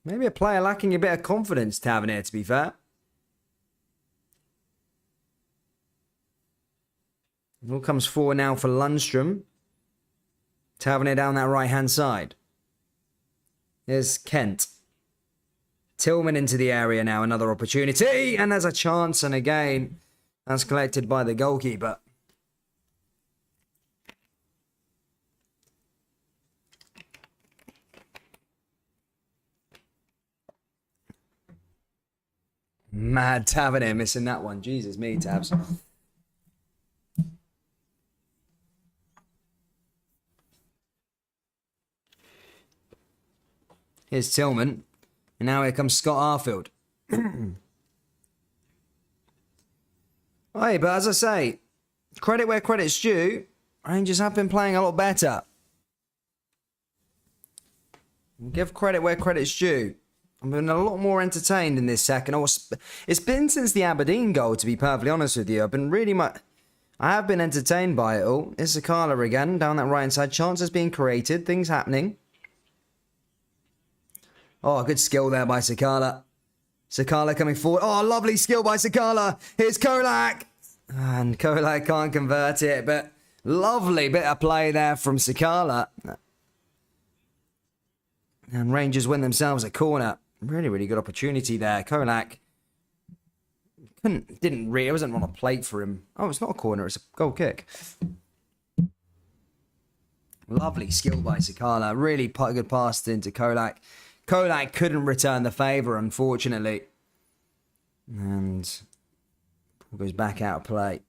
S1: Maybe a player lacking a bit of confidence, Tavernier, to be fair. It all comes forward now for Lundstrom. Tavernier down that right-hand side. There's Kent. Tillman into the area now. Another opportunity. And there's a chance. And again, that's collected by the goalkeeper. Mad Tavernier missing that one. Jesus me, Tabs. Here's Tillman. And now here comes Scott Arfield. Hey, but as I say, credit where credit's due. Rangers have been playing a lot better. Give credit where credit's due. I've been a lot more entertained in this second. It's been since the Aberdeen goal, to be perfectly honest with you. I have been entertained by it all. It's Sakala again, down that right-hand side. Chances being created, things happening. Oh, good skill there by Sakala. Sakala coming forward. Oh, lovely skill by Sakala. Here's Kolak. And Kolak can't convert it, but lovely bit of play there from Sakala. And Rangers win themselves a corner. Really, really good opportunity there. Kolak it wasn't on a plate for him. Oh, it's not a corner, it's a goal kick. Lovely skill by Sakala. Really good pass into Kolak. Kolak couldn't return the favour, unfortunately. And goes back out of play.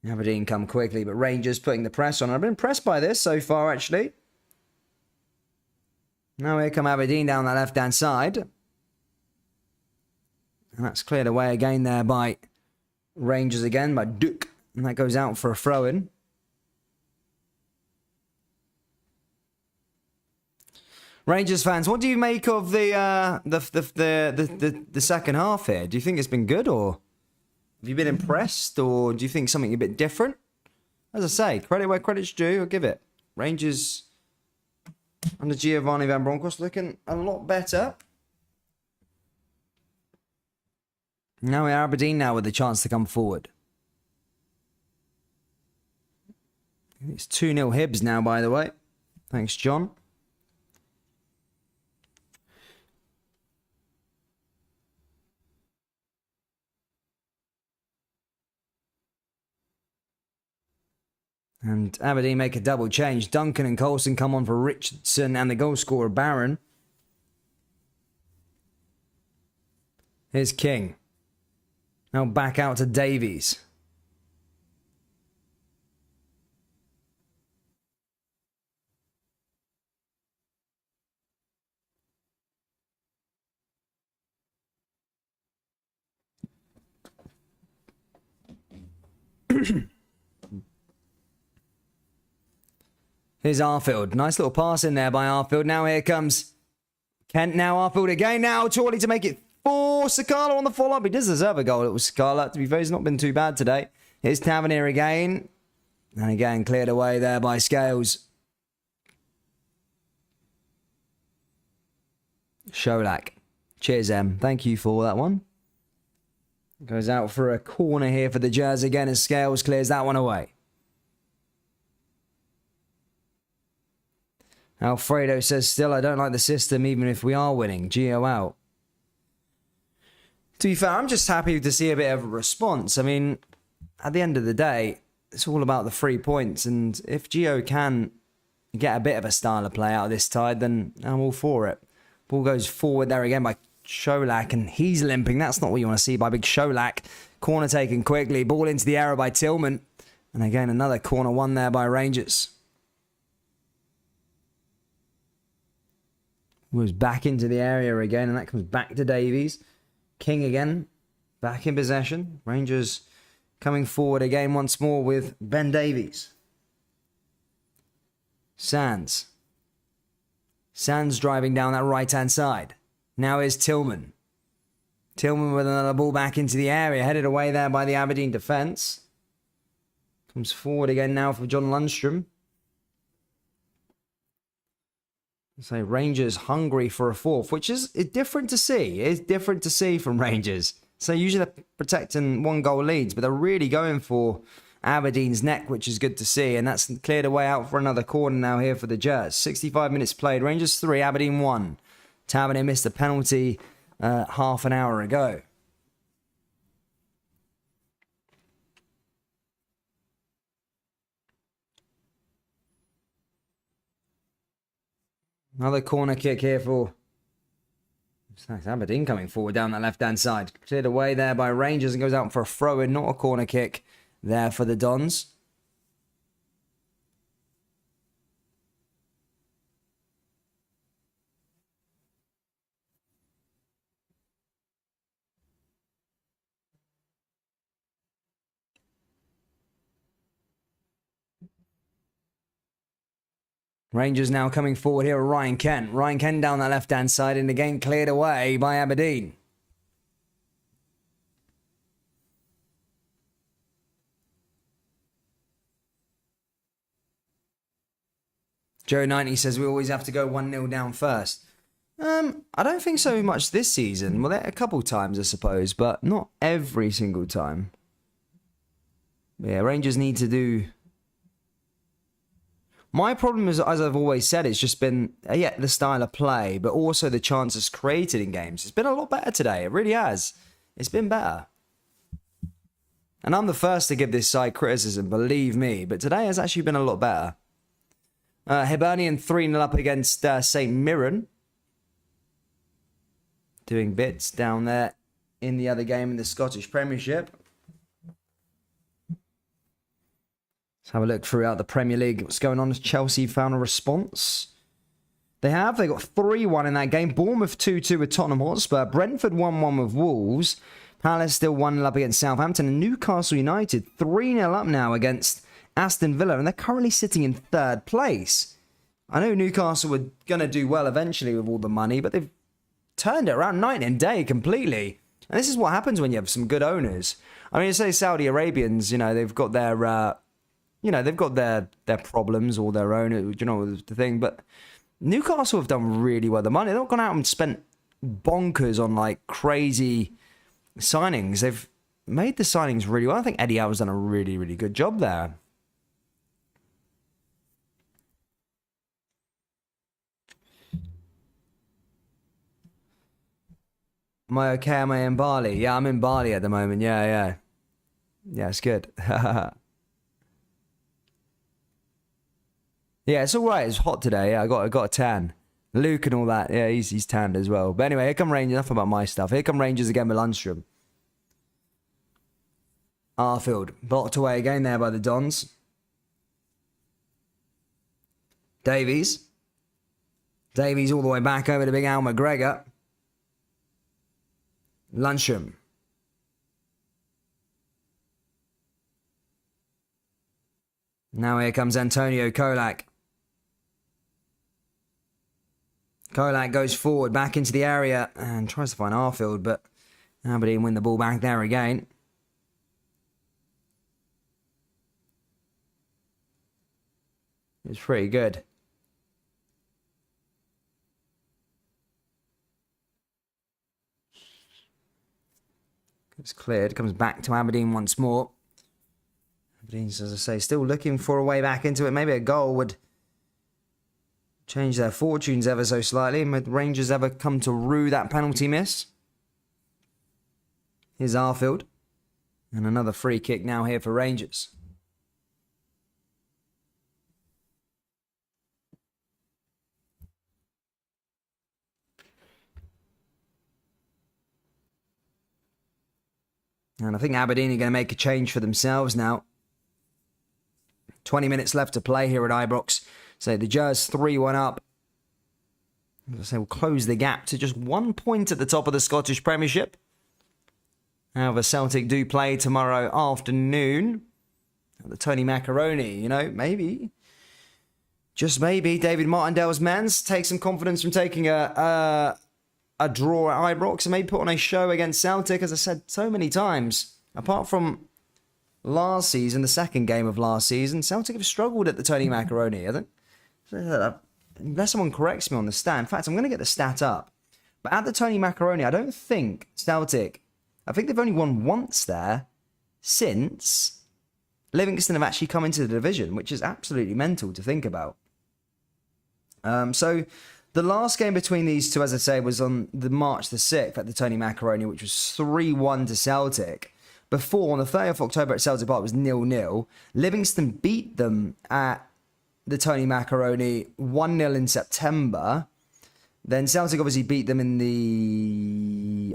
S1: Aberdeen come quickly, but Rangers putting the press on. I've been impressed by this so far, actually. Now here come Aberdeen down that left-hand side. And that's cleared away again there by Rangers again, by Duke. And that goes out for a throw-in. Rangers fans, what do you make of the second half here? Do you think it's been good, or have you been impressed, or do you think something a bit different? As I say, credit where credit's due, I'll give it. Rangers under Giovanni Van Bronckhorst looking a lot better. Now we're Aberdeen now with the chance to come forward. It's 2-0 Hibs now, by the way. Thanks, John. And Aberdeen make a double change. Duncan and Coulson come on for Richardson and the goal scorer Barron. Here's King. Now back out to Davies. Here's Arfield. Nice little pass in there by Arfield. Now here comes Kent. Now Arfield again. Now Chorley to make it 4. Sakala on the follow-up. He does deserve a goal. It was Sakala. To be fair, he's not been too bad today. Here's Tavernier again. And again, cleared away there by Scales. Sholak. Cheers, Em. Thank you for that one. Goes out for a corner here for the Jazz again as Scales clears that one away. Alfredo says, still, I don't like the system even if we are winning. Gio out. To be fair, I'm just happy to see a bit of a response. I mean, at the end of the day, it's all about the 3 points. And if Gio can get a bit of a style of play out of this tide, then I'm all for it. Ball goes forward there again by Sholak, and he's limping. That's not what you want to see by big Sholak. Corner taken quickly. Ball into the area by Tillman. And again, another corner won there by Rangers. Moves back into the area again, and that comes back to Davies. King again, back in possession. Rangers coming forward again once more with Ben Davies. Sands. Sands driving down that right-hand side. Now is Tillman. Tillman with another ball back into the area, headed away there by the Aberdeen defence. Comes forward again now for John Lundstrom. So Rangers hungry for a fourth, which is different to see. It's different to see from Rangers. So usually they're protecting 1-goal leads, but they're really going for Aberdeen's neck, which is good to see. And that's cleared away out for another corner now here for the Jazz. 65 minutes played. Rangers 3, Aberdeen 1. Tavernier missed a penalty half an hour ago. Another corner kick here for Aberdeen coming forward down that left-hand side. Cleared away there by Rangers and goes out for a throw-in, not a corner kick there for the Dons. Rangers now coming forward here. Ryan Kent. Ryan Kent down that left-hand side, and again cleared away by Aberdeen. Joe 90 says we always have to go 1-0 down first. I don't think so much this season. Well, a couple times, I suppose, but not every single time. Yeah, Rangers need to do... My problem is, as I've always said, it's just been, the style of play, but also the chances created in games. It's been a lot better today. It really has. It's been better. And I'm the first to give this side criticism, believe me, but today has actually been a lot better. Hibernian 3-0 up against St. Mirren. Doing bits down there in the other game in the Scottish Premiership. Let's have a look throughout the Premier League. What's going on? Has Chelsea found a response? They have. They got 3-1 in that game. Bournemouth 2-2 with Tottenham Hotspur. Brentford 1-1 with Wolves. Palace still 1-0 up against Southampton. And Newcastle United 3-0 up now against Aston Villa. And they're currently sitting in third place. I know Newcastle were going to do well eventually with all the money, but they've turned it around night and day completely. And this is what happens when you have some good owners. I mean, say Saudi Arabians, they've got their... they've got their problems or their own, the thing. But Newcastle have done really well. The money, they've not gone out and spent bonkers on like crazy signings. They've made the signings really well. I think Eddie Howe's done a really, really good job there. Am I okay? Am I in Bali? Yeah, I'm in Bali at the moment. Yeah, it's good. Yeah, it's all right. It's hot today. Yeah, I got a tan. Luke and all that. Yeah, he's tanned as well. But anyway, here come Rangers. Enough about my stuff. Here come Rangers again with Lundstrom. Arfield blocked away again there by the Dons. Davies all the way back over to big Al McGregor. Lundstrom. Now here comes Antonio Kolak. Kolak goes forward back into the area and tries to find Arfield, but Aberdeen win the ball back there again. It's pretty good. It's cleared. Comes back to Aberdeen once more. Aberdeen's, as I say, still looking for a way back into it. Maybe a goal would change their fortunes ever so slightly. Would Rangers ever come to rue that penalty miss? Here's Arfield. And another free kick now here for Rangers. And I think Aberdeen are going to make a change for themselves now. 20 minutes left to play here at Ibrox. So the Jers 3-1 up. As I say, we'll close the gap to just 1 point at the top of the Scottish Premiership. However, Celtic do play tomorrow afternoon at the Tony Macaroni. Maybe, just maybe, David Martindale's Mans take some confidence from taking a draw at Ibrox and maybe put on a show against Celtic. As I said so many times, apart from last season, the second game of last season, Celtic have struggled at the Tony Macaroni. I think, unless someone corrects me on the stat. In fact, I'm going to get the stat up. But at the Tony Macaroni, I don't think Celtic, I think they've only won once there since Livingston have actually come into the division, which is absolutely mental to think about. So the last game between these two, as I say, was on the March the 6th at the Tony Macaroni, which was 3-1 to Celtic. Before, on the 30th of October at Celtic Park, it was 0-0. Livingston beat them at the Tony Macaroni 1-0 in September. Then Celtic obviously beat them in the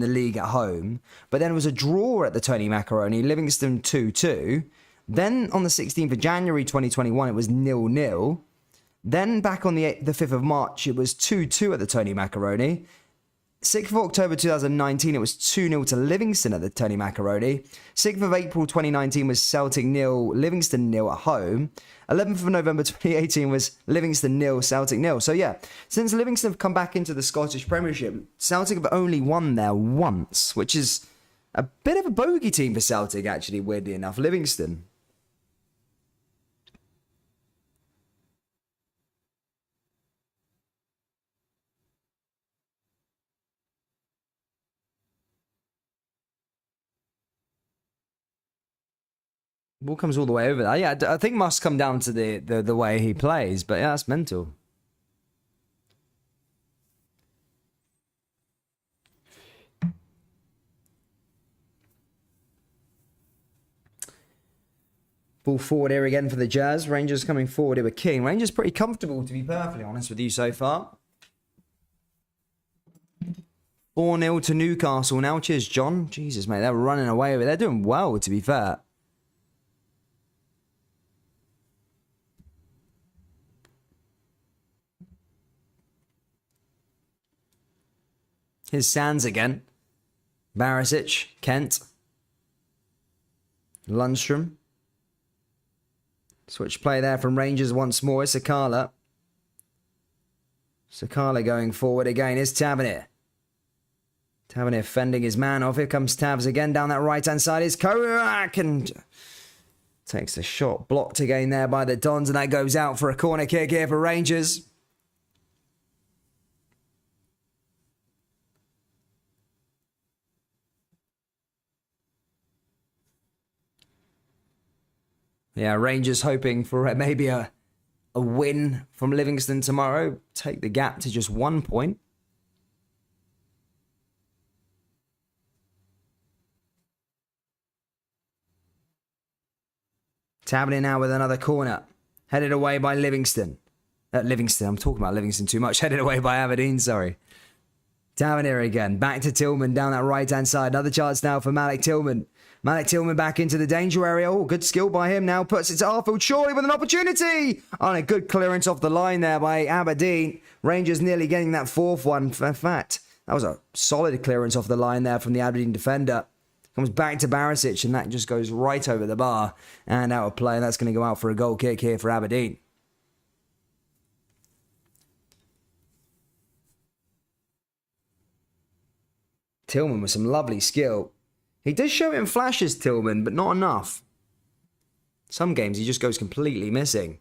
S1: league at home. But then it was a draw at the Tony Macaroni, Livingston 2-2. Then on the 16th of January 2021, it was 0-0. Then back on the 5th of March, it was 2-2 at the Tony Macaroni. 6th of October 2019, it was 2-0 to Livingston at the Tony Macaroni. 6th of April 2019 was Celtic 0, Livingston 0 at home. 11th of November 2018 was Livingston 0, Celtic 0. So yeah, since Livingston have come back into the Scottish Premiership, Celtic have only won there once, which is a bit of a bogey team for Celtic, actually, weirdly enough. Livingston. Ball comes all the way over there. Yeah, I think must come down to the way he plays, but yeah, that's mental. Ball forward here again for the Jazz. Rangers coming forward here with King. Rangers pretty comfortable, to be perfectly honest with you so far. 4-0 to Newcastle now. Cheers, John. Jesus, mate, they're running away with it. They're doing well, to be fair. Here's Sands again. Barisic, Kent. Lundstrom. Switch play there from Rangers once more. Sakala. Sakala going forward again. Here's Tavernier. Tavernier fending his man off. Here comes Tavs again down that right-hand side. Is Korak and takes the shot. Blocked again there by the Dons, and that goes out for a corner kick here for Rangers. Yeah, Rangers hoping for maybe a win from Livingston tomorrow. Take the gap to just 1 point. Tavernier now with another corner. Headed away by Livingston. I'm talking about Livingston too much. Headed away by Aberdeen, sorry. Tavernier again. Back to Tillman down that right-hand side. Another chance now for Malik Tillman. Malik Tillman back into the danger area. Oh, good skill by him now. Puts it to Arfield surely with an opportunity. On a good clearance off the line there by Aberdeen. Rangers nearly getting that fourth one. In fact, that was a solid clearance off the line there from the Aberdeen defender. Comes back to Barisic, and that just goes right over the bar and out of play. And that's going to go out for a goal kick here for Aberdeen. Tillman with some lovely skill. He does show it in flashes, Tillman, but not enough. Some games he just goes completely missing.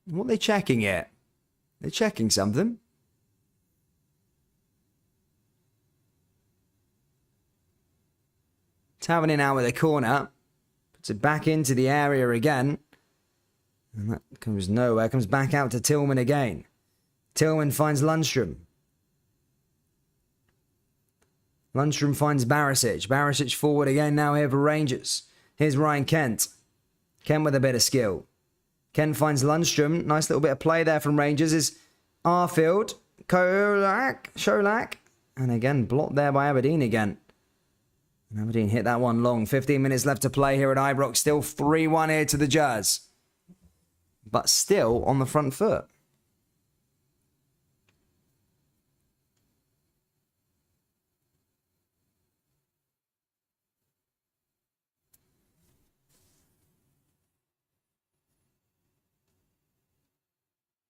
S1: What are they checking here? They're checking something. Tavernier now with a corner. Puts it back into the area again. And that comes nowhere. Comes back out to Tillman again. Tillman finds Lundstrom. Lundstrom finds Barisic. Barisic forward again now here for Rangers. Here's Ryan Kent. Kent with a bit of skill. Kent finds Lundstrom. Nice little bit of play there from Rangers. Is Arfield. Sholak. And again, blocked there by Aberdeen again. And Aberdeen hit that one long. 15 minutes left to play here at Ibrox. Still 3-1 here to the Jazz. But still on the front foot.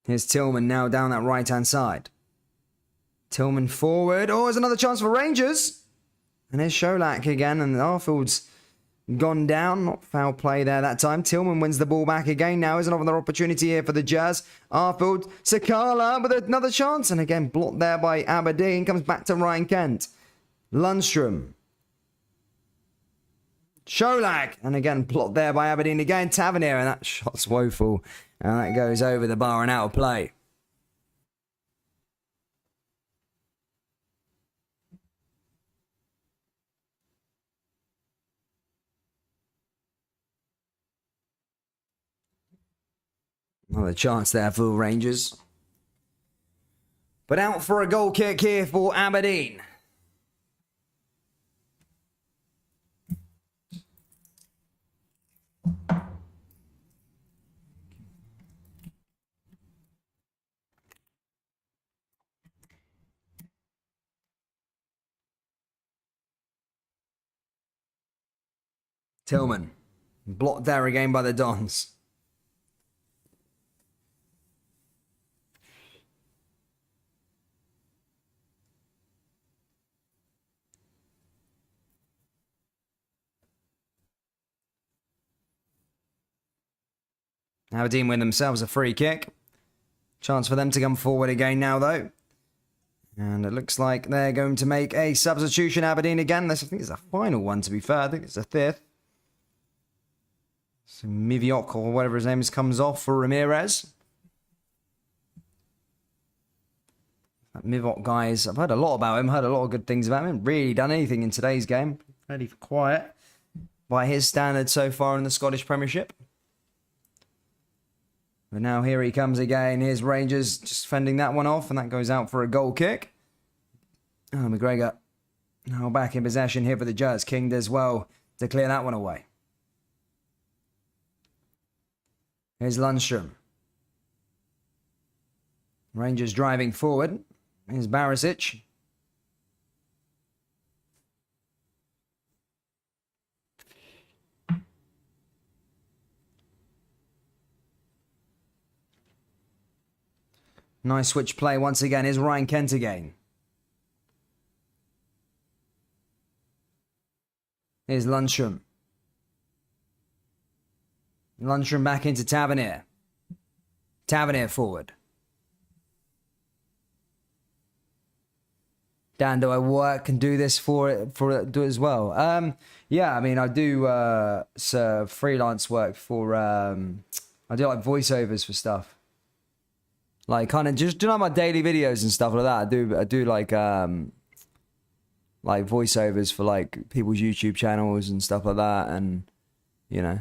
S1: Here's Tillman now down that right-hand side. Tillman forward. Oh, there's another chance for Rangers. And there's Sholak again, and Arfield's gone down. Not foul play there that time. Tillman wins the ball back again now. There's another opportunity here for the Jazz. Arfield, Sakala with another chance. And again, blocked there by Aberdeen. Comes back to Ryan Kent. Lundstrom. Sholak. And again, blocked there by Aberdeen again. Tavernier. And that shot's woeful. And that goes over the bar and out of play. Another chance there for Rangers. But out for a goal kick here for Aberdeen. Tillman. Blocked there again by the Dons. Aberdeen win themselves a free kick. Chance for them to come forward again now, though. And it looks like they're going to make a substitution, Aberdeen again. This, I think, is a final one, to be fair. I think it's a fifth. So Miviok, or whatever his name is, comes off for Ramirez. That Miviok guy I've heard a lot about him, heard a lot of good things about him. Really done anything in today's game. Fairly quiet by his standards so far in the Scottish Premiership. But now here he comes again. Here's Rangers just fending that one off, and that goes out for a goal kick. Oh, McGregor now back in possession here for the Jets. King does well to clear that one away. Here's Lundstrom. Rangers driving forward. Here's Barisic. Nice switch play once again. Here's Ryan Kent again. Here's Lundstrom. Lundstrom back into Tavernier. Tavernier forward. Dan, do I work and do this for it as well? Yeah, I mean, I do freelance work for I do like voiceovers for stuff. Like kind of just do my daily videos and stuff like that. I do like voiceovers for like people's YouTube channels and stuff like that, and you know,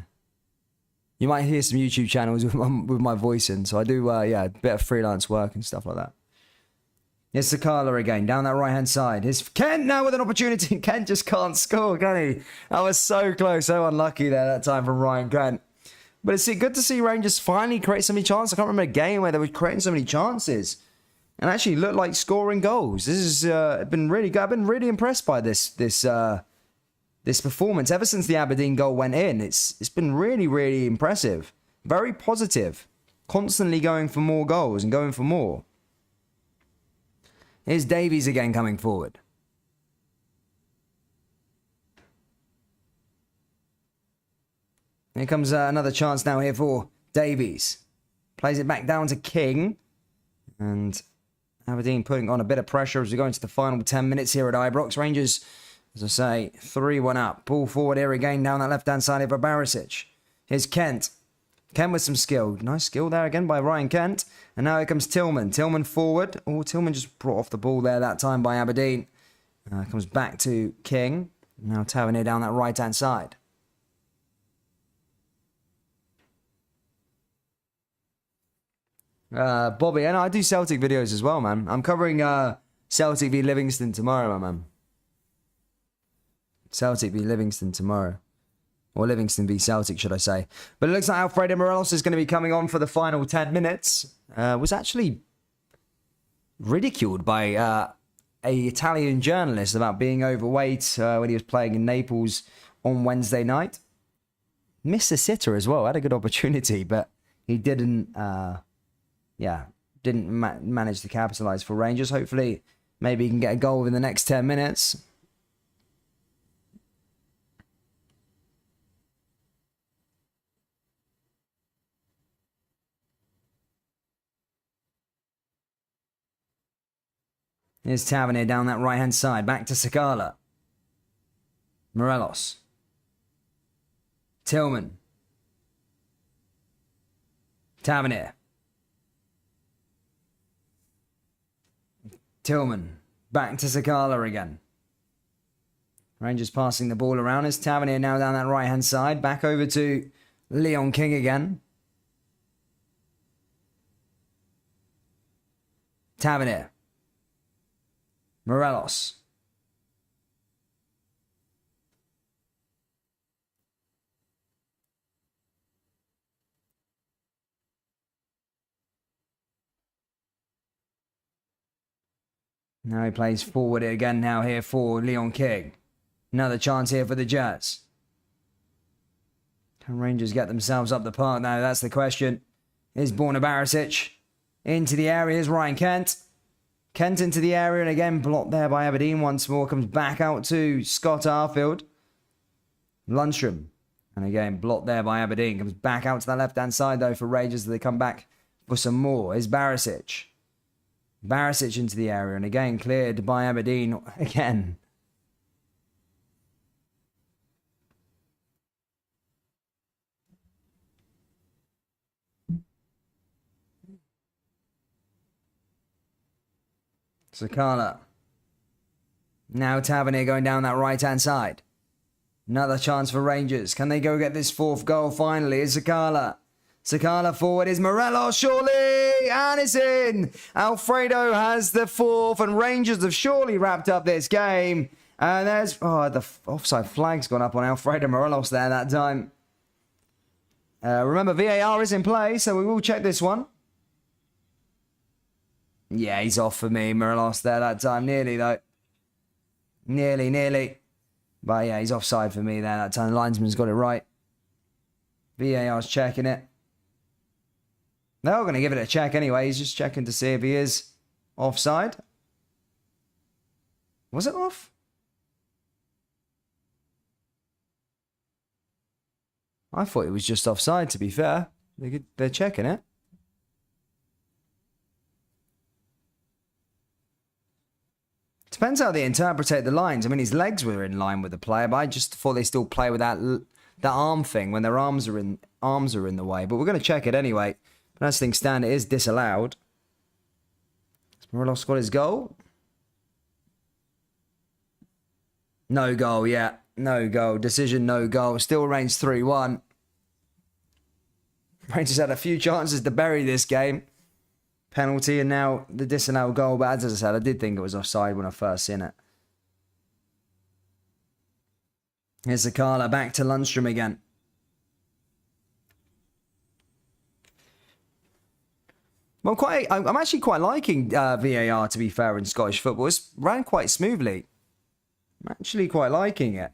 S1: you might hear some YouTube channels with my voice in. So I do a bit of freelance work and stuff like that. Here's Sakala again down that right hand side. Here's Kent now with an opportunity. Kent just can't score, can he? That was so close, so unlucky there that time from Ryan Kent. But it's good to see Rangers finally create so many chances. I can't remember a game where they were creating so many chances and actually looked like scoring goals. This has been really good. I've been really impressed by this performance ever since the Aberdeen goal went in. It's been really, really impressive. Very positive. Constantly going for more goals and going for more. Here's Davies again coming forward. Here comes another chance now here for Davies. Plays it back down to King. And Aberdeen putting on a bit of pressure as we go into the final 10 minutes here at Ibrox. Rangers, as I say, 3-1 up. Ball forward here again down that left-hand side here for Barisic. Here's Kent. Kent with some skill. Nice skill there again by Ryan Kent. And now here comes Tillman. Tillman forward. Oh, Tillman just brought off the ball there that time by Aberdeen. Comes back to King. Now Tavernier down that right-hand side. Bobby, and I do Celtic videos as well, man. I'm covering Celtic v Livingston tomorrow, my man. Celtic v Livingston tomorrow. Or Livingston v Celtic, should I say. But it looks like Alfredo Morelos is going to be coming on for the final 10 minutes. Was actually ridiculed by a Italian journalist about being overweight when he was playing in Naples on Wednesday night. Missed a sitter as well. Had a good opportunity, but he didn't... didn't manage to capitalise for Rangers. Hopefully, maybe he can get a goal in the next 10 minutes. Here's Tavernier down that right-hand side. Back to Sakala. Morelos. Tillman. Tavernier. Tillman. Back to Sakala again. Rangers passing the ball around. As Tavernier now down that right-hand side. Back over to Leon King again. Tavernier. Morelos. Now he plays forward again now here for Leon King. Another chance here for the Jazz. Can Rangers get themselves up the park now? That's the question. Is Borna Barisic into the area? Here's Ryan Kent. Kent into the area, and again blocked there by Aberdeen once more. Comes back out to Scott Arfield. Lundstrom. And again blocked there by Aberdeen. Comes back out to the left-hand side though for Rangers as they come back for some more. Is Barisic. Barisic into the area, and again cleared by Aberdeen again. Sakala. Now Tavernier going down that right-hand side. Another chance for Rangers. Can they go get this fourth goal finally? Is Sakala. Sakala forward is Morelos, surely, and it's in. Alfredo has the fourth, and Rangers have surely wrapped up this game. And there's, the offside flag's gone up on Alfredo Morelos there that time. Remember, VAR is in play, so we will check this one. Yeah, he's off for me. Morelos there that time. Nearly, though. Nearly. But yeah, he's offside for me there that time. The linesman's got it right. VAR's checking it. They're going to give it a check anyway. He's just checking to see if he is offside. Was it off? I thought it was just offside, to be fair. They're checking it. Depends how they interpret the lines. I mean, his legs were in line with the player, but I just thought they still play with that arm thing when their arms are in the way. But we're going to check it anyway. But as things stand, it is disallowed. Has Morelos got his goal? No goal, yeah. No goal. Decision, no goal. Still reigns 3-1. Rangers had a few chances to bury this game. Penalty and now the disallowed goal. But as I said, I did think it was offside when I first seen it. Here's Sakala back to Lundstrom again. Well, I'm actually quite liking VAR, to be fair, in Scottish football. It's ran quite smoothly. I'm actually quite liking it.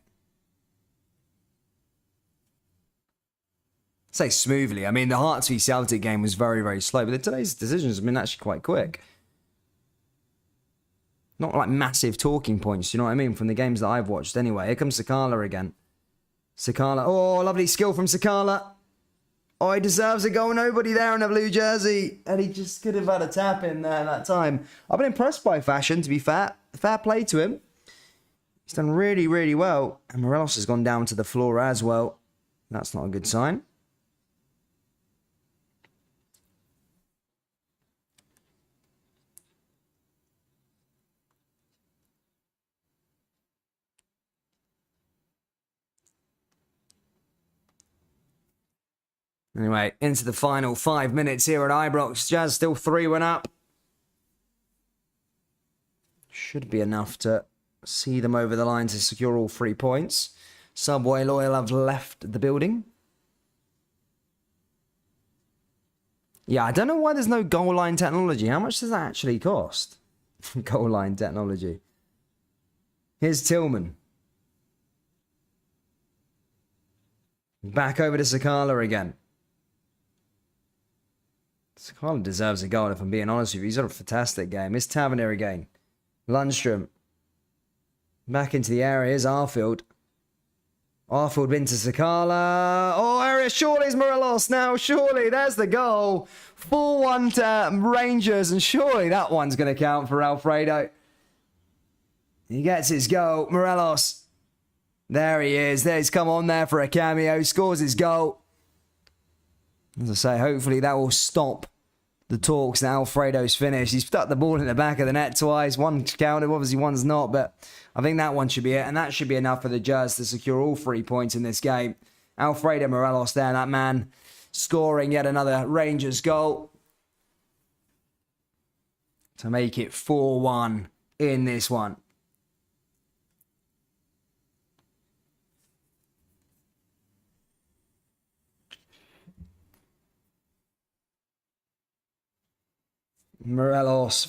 S1: Say smoothly. I mean, the Hearts v Celtic game was very, very slow, but today's decisions have been actually quite quick. Not like massive talking points, you know what I mean, from the games that I've watched anyway. Here comes Sakala again. Sakala. Oh, lovely skill from Sakala. Oh, he deserves a goal. Nobody there in a blue jersey. And he just could have had a tap in there that time. I've been impressed by Fashion, to be fair. Fair play to him. He's done really, really well. And Morelos has gone down to the floor as well. That's not a good sign. Anyway, into the final 5 minutes here at Ibrox. Jazz still 3-1 up. Should be enough to see them over the line to secure all 3 points. Subway Loyal have left the building. Yeah, I don't know why there's no goal line technology. How much does that actually cost? Goal line technology. Here's Tillman. Back over to Sakala again. Sakala deserves a goal, if I'm being honest with you. He's had a fantastic game. It's Tavernier again. Lundstrom. Back into the area. Here's Arfield. Arfield into Sakala. Oh, area. Surely it's Morelos now. Surely. There's the goal. 4-1 to Rangers. And surely that one's going to count for Alfredo. He gets his goal. Morelos. There he is. He's come on there for a cameo. Scores his goal. As I say, hopefully that will stop the talks that Alfredo's finished. He's stuck the ball in the back of the net twice. One's counted, obviously one's not. But I think that one should be it. And that should be enough for the Jazz to secure all 3 points in this game. Alfredo Morelos there, that man, scoring yet another Rangers goal to make it 4-1 in this one. Rangers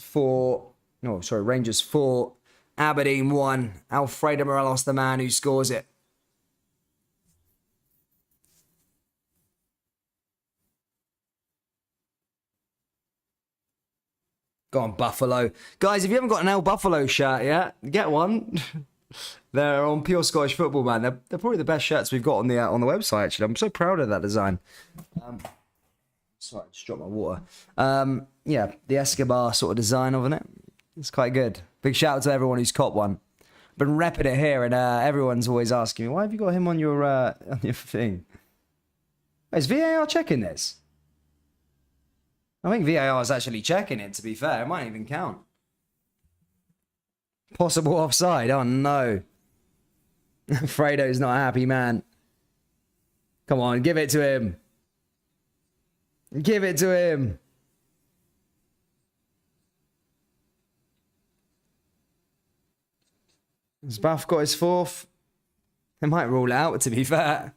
S1: 4, Aberdeen 1. Alfredo Morelos, the man who scores it. Go on, Buffalo. Guys, if you haven't got an El Buffalo shirt yet, get one. They're on Pure Scottish Football, man. They're probably the best shirts we've got on the website, actually. I'm so proud of that design. Sorry, I just dropped my water. Yeah, the Escobar sort of design of it. It's quite good. Big shout out to everyone who's copped one. Been repping it here, and everyone's always asking me, why have you got him on your thing? Is VAR checking this? I think VAR is actually checking it, to be fair. It might even count. Possible offside. Oh, no. Fredo's not a happy man. Come on, give it to him. Give it to him. Has Buff got his fourth? They might rule it out, to be fair.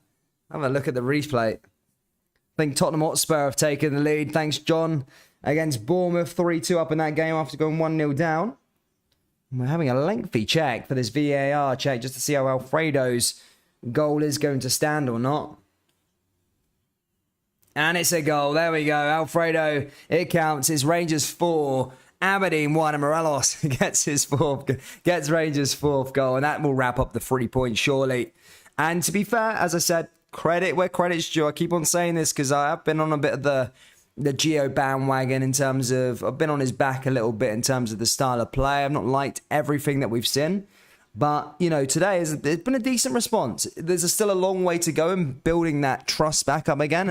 S1: Have a look at the replay. I think Tottenham Hotspur have taken the lead. Thanks, John. Against Bournemouth, 3-2 up in that game after going 1-0 down. We're having a lengthy check for this VAR check just to see how Alfredo's goal is going to stand or not. And it's a goal. There we go. Alfredo, it counts. It's Rangers 4, Aberdeen 1, and Morelos gets Rangers' fourth goal. And that will wrap up the 3 points, surely. And to be fair, as I said, credit where credit's due. I keep on saying this because I've been on a bit of the Gio bandwagon in terms of, I've been on his back a little bit in terms of the style of play. I've not liked everything that we've seen. But, you know, today it's been a decent response. There's still a long way to go in building that trust back up again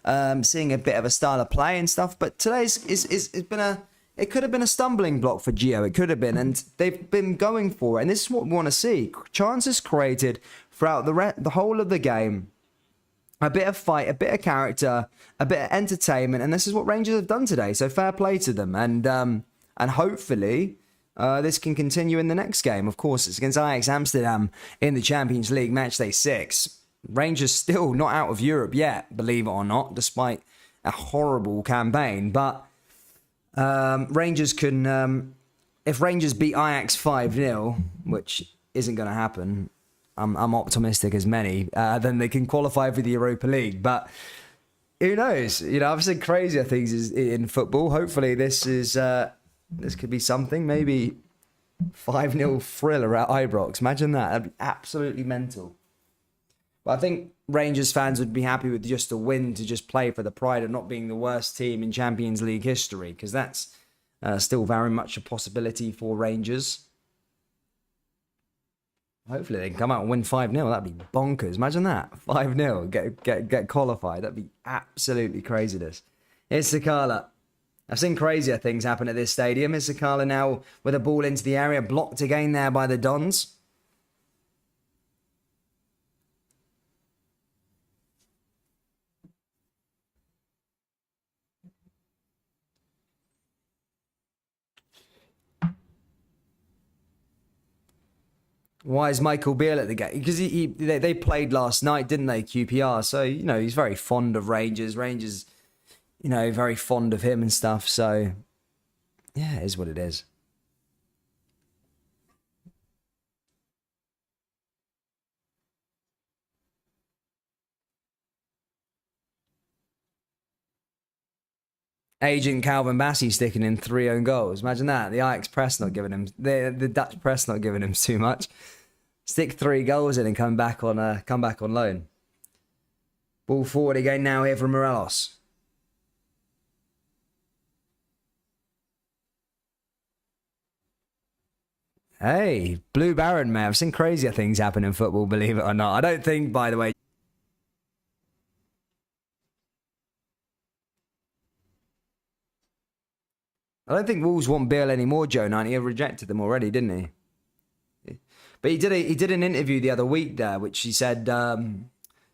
S1: and seeing a bit of a style of play and stuff. But today's it could have been a stumbling block for Gio. It could have been. And they've been going for it. And this is what we want to see. Chances created throughout the whole of the game. A bit of fight, a bit of character, a bit of entertainment. And this is what Rangers have done today. So fair play to them. And hopefully this can continue in the next game. Of course, it's against Ajax Amsterdam in the Champions League, matchday 6. Rangers still not out of Europe yet, believe it or not, despite a horrible campaign. But Rangers can, if Rangers beat Ajax 5-0, which isn't going to happen, I'm optimistic as many, then they can qualify for the Europa League. But who knows? You know, I've seen crazier things in football. Hopefully this could be something. Maybe 5-0 thriller at Ibrox. Imagine that. That'd be absolutely mental. But I think Rangers fans would be happy with just a win to just play for the pride of not being the worst team in Champions League history, because that's still very much a possibility for Rangers. Hopefully they can come out and win 5-0. That'd be bonkers. Imagine that. 5-0. Get qualified. That'd be absolutely craziness. Here's Sakala. I've seen crazier things happen at this stadium. Here's Sakala now with a ball into the area. Blocked again there by the Dons. Why is Michael Beale at the game? Because they played last night, didn't they, QPR? So, you know, he's very fond of Rangers. Rangers, you know, very fond of him and stuff. So, yeah, it is what it is. Agent Calvin Bassey sticking in 3 own goals. Imagine that. The Ajax press not giving him, the Dutch press not giving him too much. Stick 3 goals in and come back on loan. Ball forward again now here from Morelos. Hey, Blue Baron, man. I've seen crazier things happen in football, believe it or not. I don't think, by the way, I don't think Wolves want Beale anymore, Joe 90. He rejected them already, didn't he? But he did an interview the other week there, which he said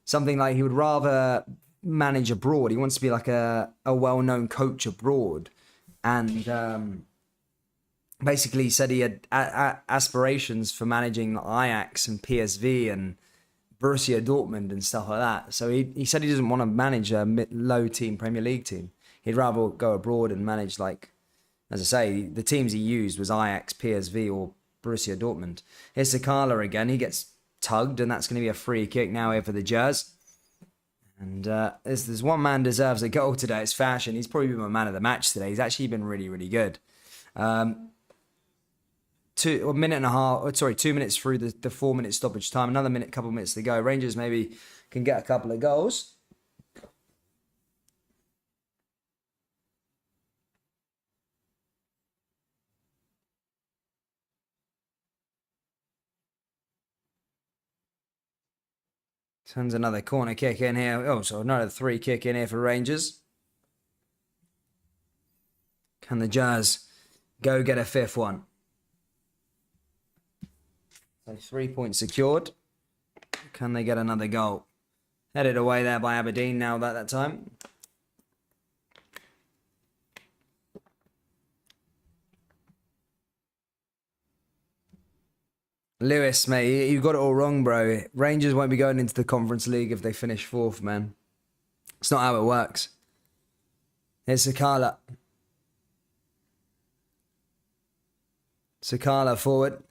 S1: something like he would rather manage abroad. He wants to be like a well-known coach abroad. And basically he said he had aspirations for managing Ajax and PSV and Borussia Dortmund and stuff like that. So he said he doesn't want to manage a low team, Premier League team. He'd rather go abroad and manage, like, as I say, the teams he used was Ajax, PSV, or Borussia Dortmund. Here's Sakala again. He gets tugged, and that's going to be a free kick now here for the Jazz. And there's one man deserves a goal today. It's Fashion. He's probably been my man of the match today. He's actually been really, really good. A minute and a half, 2 minutes through the 4 minute stoppage time. Another minute, couple of minutes to go. Rangers maybe can get a couple of goals. Sends another corner kick in here. Oh, so another 3 kick in here for Rangers. Can the Jazz go get a 5th one? So 3 points secured. Can they get another goal? Headed away there by Aberdeen now about that time. Lewis, mate, you got it all wrong, bro. Rangers won't be going into the Conference League if they finish 4th, man. It's not how it works. Here's Sakala. Sakala forward.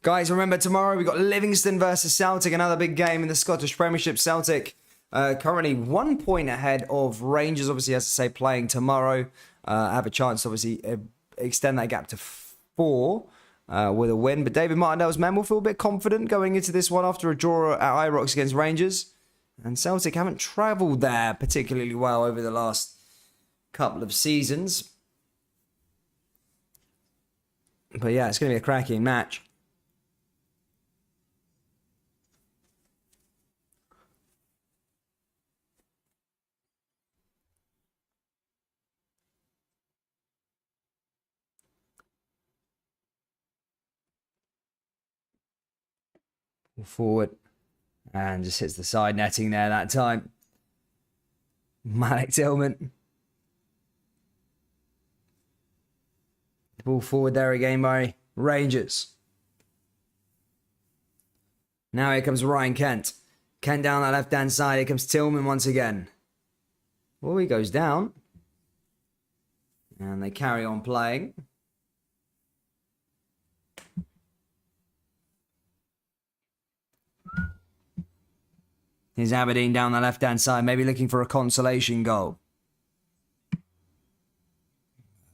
S1: Guys, remember tomorrow we've got Livingston versus Celtic, another big game in the Scottish Premiership. Celtic currently 1 point ahead of Rangers, obviously, as I say, playing tomorrow. Have a chance to obviously extend that gap to 4. With a win. But David Martinell's men will feel a bit confident going into this one after a draw at Ibrox against Rangers. And Celtic haven't travelled there particularly well over the last couple of seasons. But yeah, it's going to be a cracking match. Forward and just hits the side netting there that time. Malik Tillman. Ball forward there again by Rangers. Now here comes Ryan Kent. Kent down that left-hand side. Here comes Tillman once again. Well, he goes down. And they carry on playing. Here's Aberdeen down the left-hand side, maybe looking for a consolation goal. I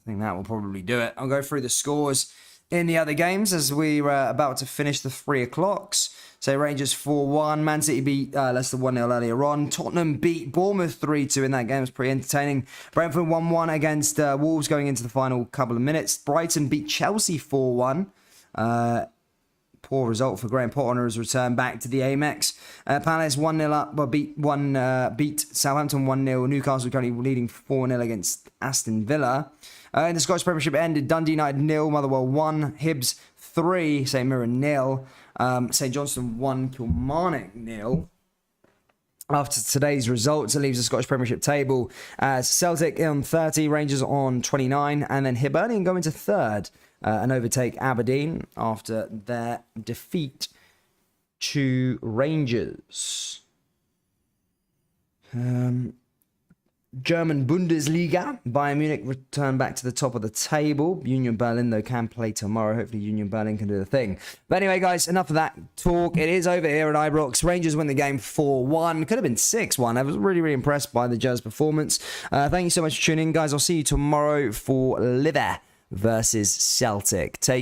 S1: think that will probably do it. I'll go through the scores in the other games as we were about to finish the 3 o'clocks. So Rangers 4-1. Man City beat Leicester 1-0 earlier on. Tottenham beat Bournemouth 3-2 in that game. It was pretty entertaining. Brentford 1-1 against Wolves going into the final couple of minutes. Brighton beat Chelsea 4-1. Poor result for Graham Potter on his return back to the Amex. Palace 1-0 up, but beat Southampton 1-0. Newcastle currently leading 4-0 against Aston Villa. In the Scottish Premiership ended Dundee United 0, Motherwell 1, Hibs 3, St Mirren 0, St Johnstone 1, Kilmarnock 0. After today's results, it leaves the Scottish Premiership table as Celtic on 30, Rangers on 29, and then Hibernian go into 3rd and overtake Aberdeen after their defeat to Rangers. German Bundesliga, Bayern Munich return back to the top of the table. Union Berlin, though, can play tomorrow. Hopefully Union Berlin can do the thing. But anyway, guys, enough of that talk. It is over here at Ibrox. Rangers win the game 4-1. Could have been 6-1. I was really, really impressed by the Jazz performance. Thank you so much for tuning in, guys. I'll see you tomorrow for Liver versus Celtic. Take